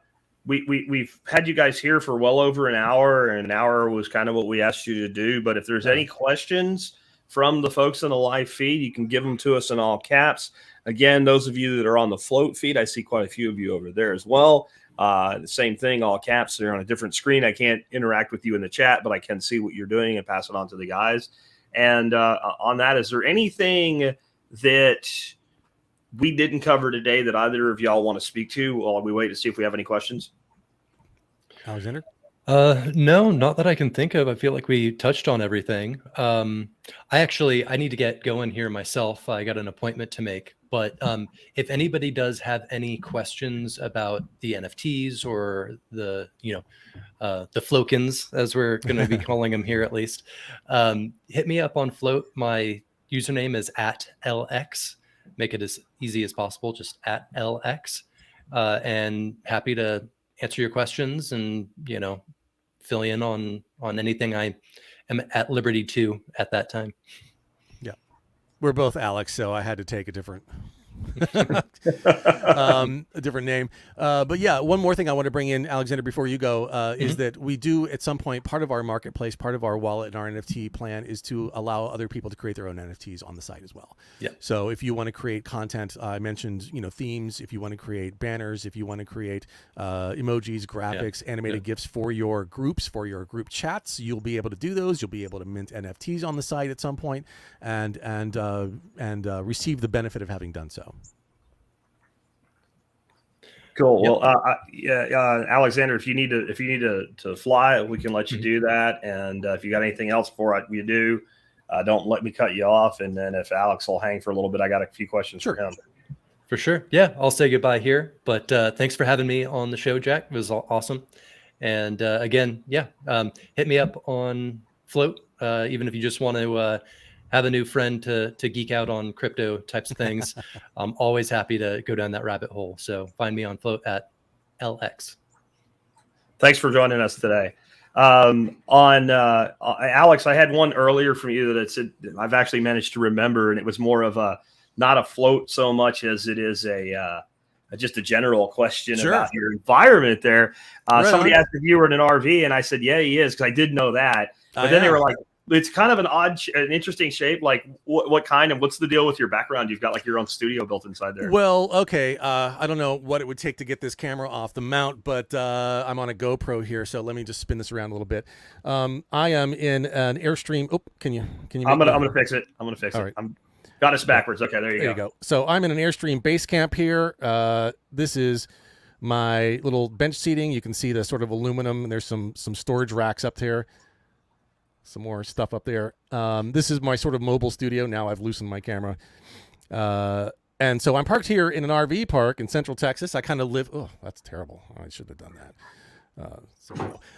we've had you guys here for well over an hour, and an hour was kind of what we asked you to do. But if there's any questions from the folks on the live feed, you can give them to us in all caps. Again, those of you that are on the Flote feed, I see quite a few of you over there as well. The same thing, all caps. They're on a different screen. I can't interact with you in the chat, but I can see what you're doing and pass it on to the guys. And on that, is there anything that we didn't cover today that either of y'all want to speak to while we wait to see if we have any questions? Alexander? No, not that I can think of. I feel like we touched on everything. I need to get going here myself. I got an appointment to make. But if anybody does have any questions about the NFTs or the Flokins, as we're going to be calling them here at least, hit me up on Flote. My username is @LX. Make it as easy as possible, just @LX. And happy to answer your questions and, fill in on anything I am at liberty to at that time. Yeah. We're both Alex, so I had to take a different name. But yeah, one more thing I want to bring in, Alexander, before you go, is that we do at some point, part of our marketplace, part of our wallet and our NFT plan is to allow other people to create their own NFTs on the site as well. Yeah. So if you want to create content, I mentioned, themes, if you want to create banners, if you want to create emojis, graphics, animated GIFs for your groups, for your group chats, you'll be able to do those. You'll be able to mint NFTs on the site at some point and receive the benefit of having done so. Cool. Yep. Well, Alexander, if you need to fly, we can let you do that. And if you got anything else for you do, don't let me cut you off. And then if Alex will hang for a little bit, I got a few questions for him. For sure. Yeah, I'll say goodbye here. But thanks for having me on the show, Jack. It was awesome. And again, hit me up on Flote, even if you just want to have a new friend to geek out on crypto types of things, I'm always happy to go down that rabbit hole. So find me on Flote at LX. Thanks for joining us today. Alex, I had one earlier from you that it said I've actually managed to remember, and it was more of a not a float so much as it is just a general question about your environment there. Somebody asked if you were in an RV, and I said, yeah, he is, because I did know that. But then they were like, it's kind of an interesting shape. Like what kind of, what's the deal with your background? You've got like your own studio built inside there. Well, okay. I don't know what it would take to get this camera off the mount, but I'm on a GoPro here. So let me just spin this around a little bit. I am in an Airstream. Oh, can you? I'm going to fix it. I'm going to fix it. Right. Got us backwards. Okay. There you go. So I'm in an Airstream base camp here. This is my little bench seating. You can see the sort of aluminum. There's some storage racks up there. Some more stuff up there. This is my sort of mobile studio. Now I've loosened my camera. And so I'm parked here in an RV park in Central Texas. I kind of live, oh, that's terrible. I should have done that.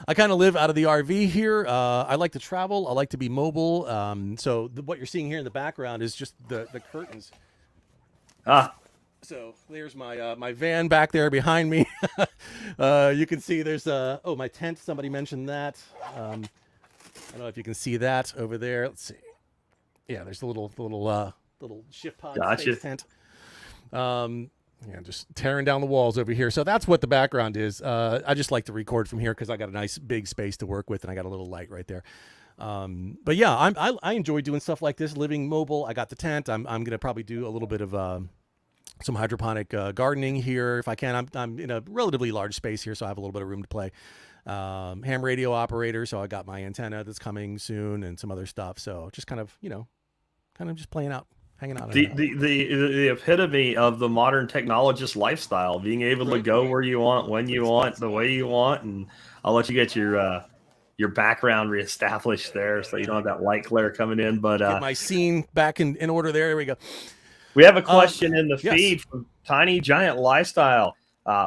I kind of live out of the RV here. I like to travel. I like to be mobile. So what you're seeing here in the background is just the curtains. So there's my my van back there behind me. You can see there's my tent. Somebody mentioned that. I don't know if you can see that over there. Let's see. Yeah, there's a little shift pod space tent. Just tearing down the walls over here. So that's what the background is. I just like to record from here because I got a nice big space to work with, and I got a little light right there. But yeah, I enjoy doing stuff like this, living mobile. I got the tent. I'm gonna probably do a little bit of some hydroponic gardening here if I can. I'm in a relatively large space here, so I have a little bit of room to play. Ham radio operator, so I got my antenna that's coming soon and some other stuff. So just kind of just playing out, hanging out. The epitome of the modern technologist lifestyle, being able to go where you want, when you want, the way you want. And I'll let you get your background reestablished there so you don't have that light glare coming in. But get my scene back in order there. There we go. We have a question in the feed from Tiny Giant Lifestyle.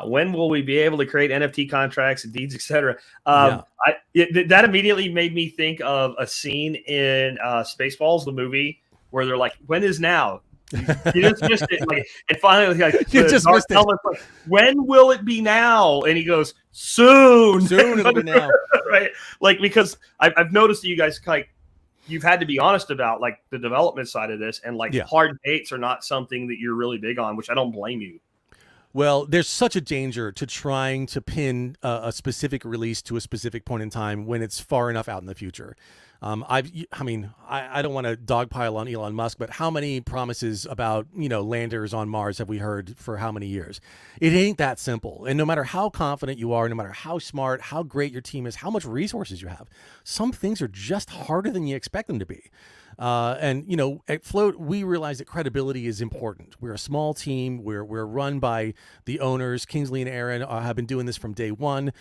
When will we be able to create NFT contracts and deeds, etc.? That immediately made me think of a scene in Spaceballs, the movie, where they're like, "When is now?" You just missed it. And finally, you just missed it. Like, when will it be now? And he goes, "Soon, soon it'll be now." Right? Because I've noticed that you guys you've had to be honest about the development side of this, and hard dates are not something that you're really big on, which I don't blame you. Well, there's such a danger to trying to pin a specific release to a specific point in time when it's far enough out in the future. I don't want to dogpile on Elon Musk, but how many promises about, landers on Mars have we heard for how many years? It ain't that simple. And no matter how confident you are, no matter how smart, how great your team is, how much resources you have, some things are just harder than you expect them to be. At Flote, we realize that credibility is important. We're a small team. We're run by the owners. Kingsley and Aaron have been doing this from day one.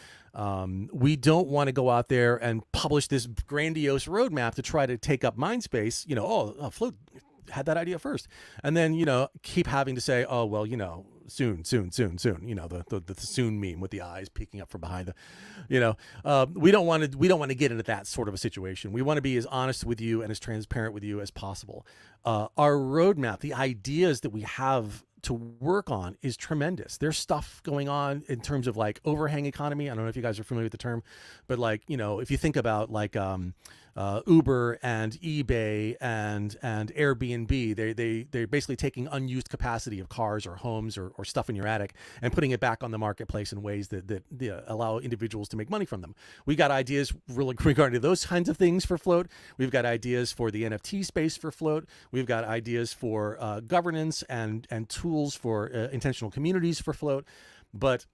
We don't want to go out there and publish this grandiose roadmap to try to take up mind space. Flote had that idea first, and then keep having to say, oh well, soon. The soon meme with the eyes peeking up from behind we don't want to get into that sort of a situation. We want to be as honest with you and as transparent with you as possible. Our roadmap, the ideas that we have to work on is tremendous. There's stuff going on in terms of overhang economy. I don't know if you guys are familiar with the term, but if you think about Uber and eBay and Airbnb, they're basically taking unused capacity of cars or homes or stuff in your attic and putting it back on the marketplace in ways that allow individuals to make money from them. We got ideas really regarding those kinds of things for Flote. We've got ideas for the NFT space for Flote. We've got ideas for governance and tools for intentional communities for Flote. But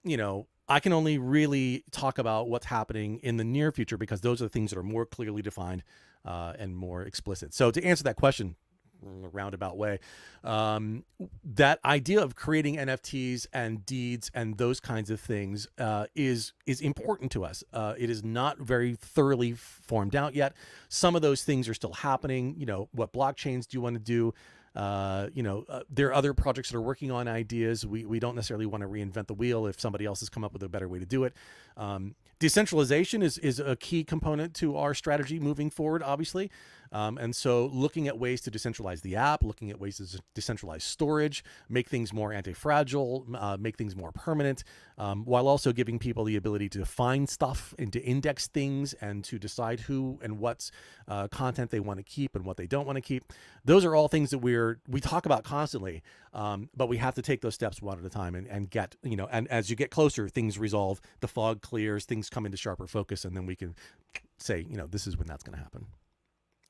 I can only really talk about what's happening in the near future because those are the things that are more clearly defined and more explicit. So to answer that question in a roundabout way, that idea of creating NFTs and deeds and those kinds of things is important to us. It is not very thoroughly formed out yet. Some of those things are still happening. What blockchains do you want to do? There are other projects that are working on ideas. We don't necessarily want to reinvent the wheel if somebody else has come up with a better way to do it. Decentralization is a key component to our strategy moving forward, obviously. And so looking at ways to decentralize the app, looking at ways to decentralize storage, make things more anti-fragile, make things more permanent, while also giving people the ability to find stuff and to index things and to decide who and what's content they want to keep and what they don't want to keep. Those are all things that we talk about constantly, but we have to take those steps one at a time and get, and as you get closer, things resolve, the fog clears, things come into sharper focus, and then we can say, this is when that's going to happen.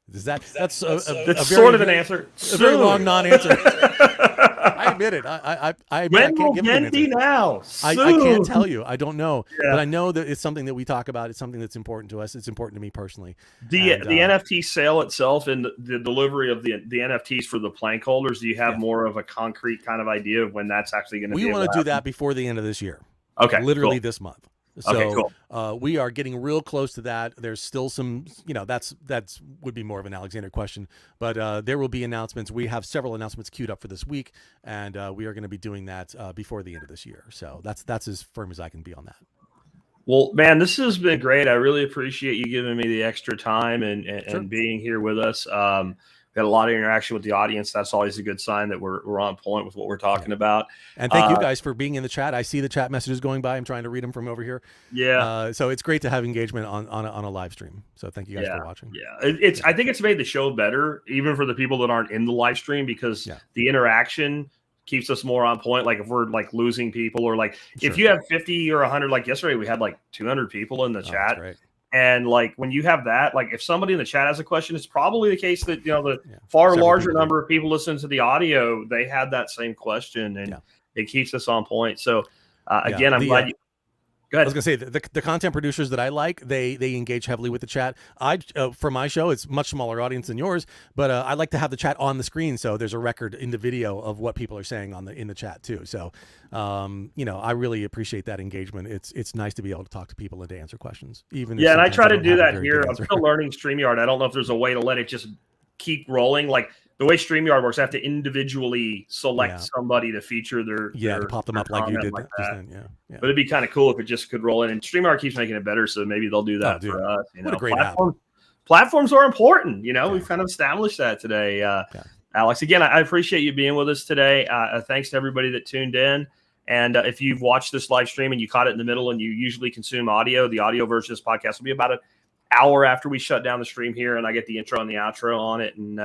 That's sort of an answer. A very long non-answer. I admit it. I when can't will give you an Ben be answer. now? I can't tell you. I don't know. Yeah. But I know that it's something that we talk about. It's something that's important to us. It's important to me personally. The NFT sale itself and the delivery of the NFTs for the plank holders, do you have more of a concrete kind of idea of when that's actually going to be? We want to do that before the end of this year. Okay. Literally this month. So okay, cool. We are getting real close to that. There's still some, that's would be more of an Alexander question, but there will be announcements. We have several announcements queued up for this week, and we are going to be doing that before the end of this year. So that's as firm as I can be on that. Well, man, this has been great. I really appreciate you giving me the extra time and being here with us. We had a lot of interaction with the audience. That's always a good sign that we're on point with what we're talking about. And thank you guys for being in the chat. I see the chat messages going by. I'm trying to read them from over here. Yeah. So it's great to have engagement on a live stream. So thank you guys for watching. Yeah. I think it's made the show better, even for the people that aren't in the live stream, because the interaction keeps us more on point. Like if we're like losing people, or like if you have 50 or 100, like yesterday we had like 200 people in the chat. That's great. And like when you have that, like if somebody in the chat has a question, it's probably the case that the far larger number of people listening to the audio, they had that same question, and it keeps us on point. So again, I'm glad you. Go ahead. I was going to say the content producers that I like, they engage heavily with the chat. For my show, it's much smaller audience than yours, but I like to have the chat on the screen, so there's a record in the video of what people are saying in the chat too. So I really appreciate that engagement. It's nice to be able to talk to people and to answer questions. Even and I try to do that here. I'm still learning StreamYard. I don't know if there's a way to let it just keep rolling. Like the way StreamYard works, I have to individually select somebody to feature their to pop them up like you did like just that. then. Yeah. But it'd be kind of cool if it just could roll in. And StreamYard keeps making it better, so maybe they'll do that for us. What a great app. Platforms are important. We've kind of established that today. Alex, again, I appreciate you being with us today. Thanks to everybody that tuned in. And if you've watched this live stream and you caught it in the middle and you usually consume audio, the audio version of this podcast will be about an hour after we shut down the stream here, and I get the intro and the outro on it. And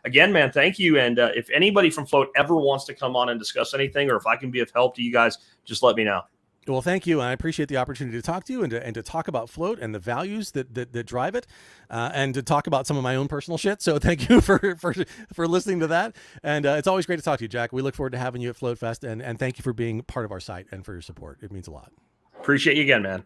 again, man, thank you. And if anybody from Flote ever wants to come on and discuss anything, or if I can be of help to you guys, just let me know. Well, thank you. And I appreciate the opportunity to talk to you and to talk about Flote and the values that drive it, and to talk about some of my own personal shit. So thank you for listening to that. And it's always great to talk to you, Jack. We look forward to having you at Flote Fest, and thank you for being part of our site and for your support. It means a lot. Appreciate you again, man.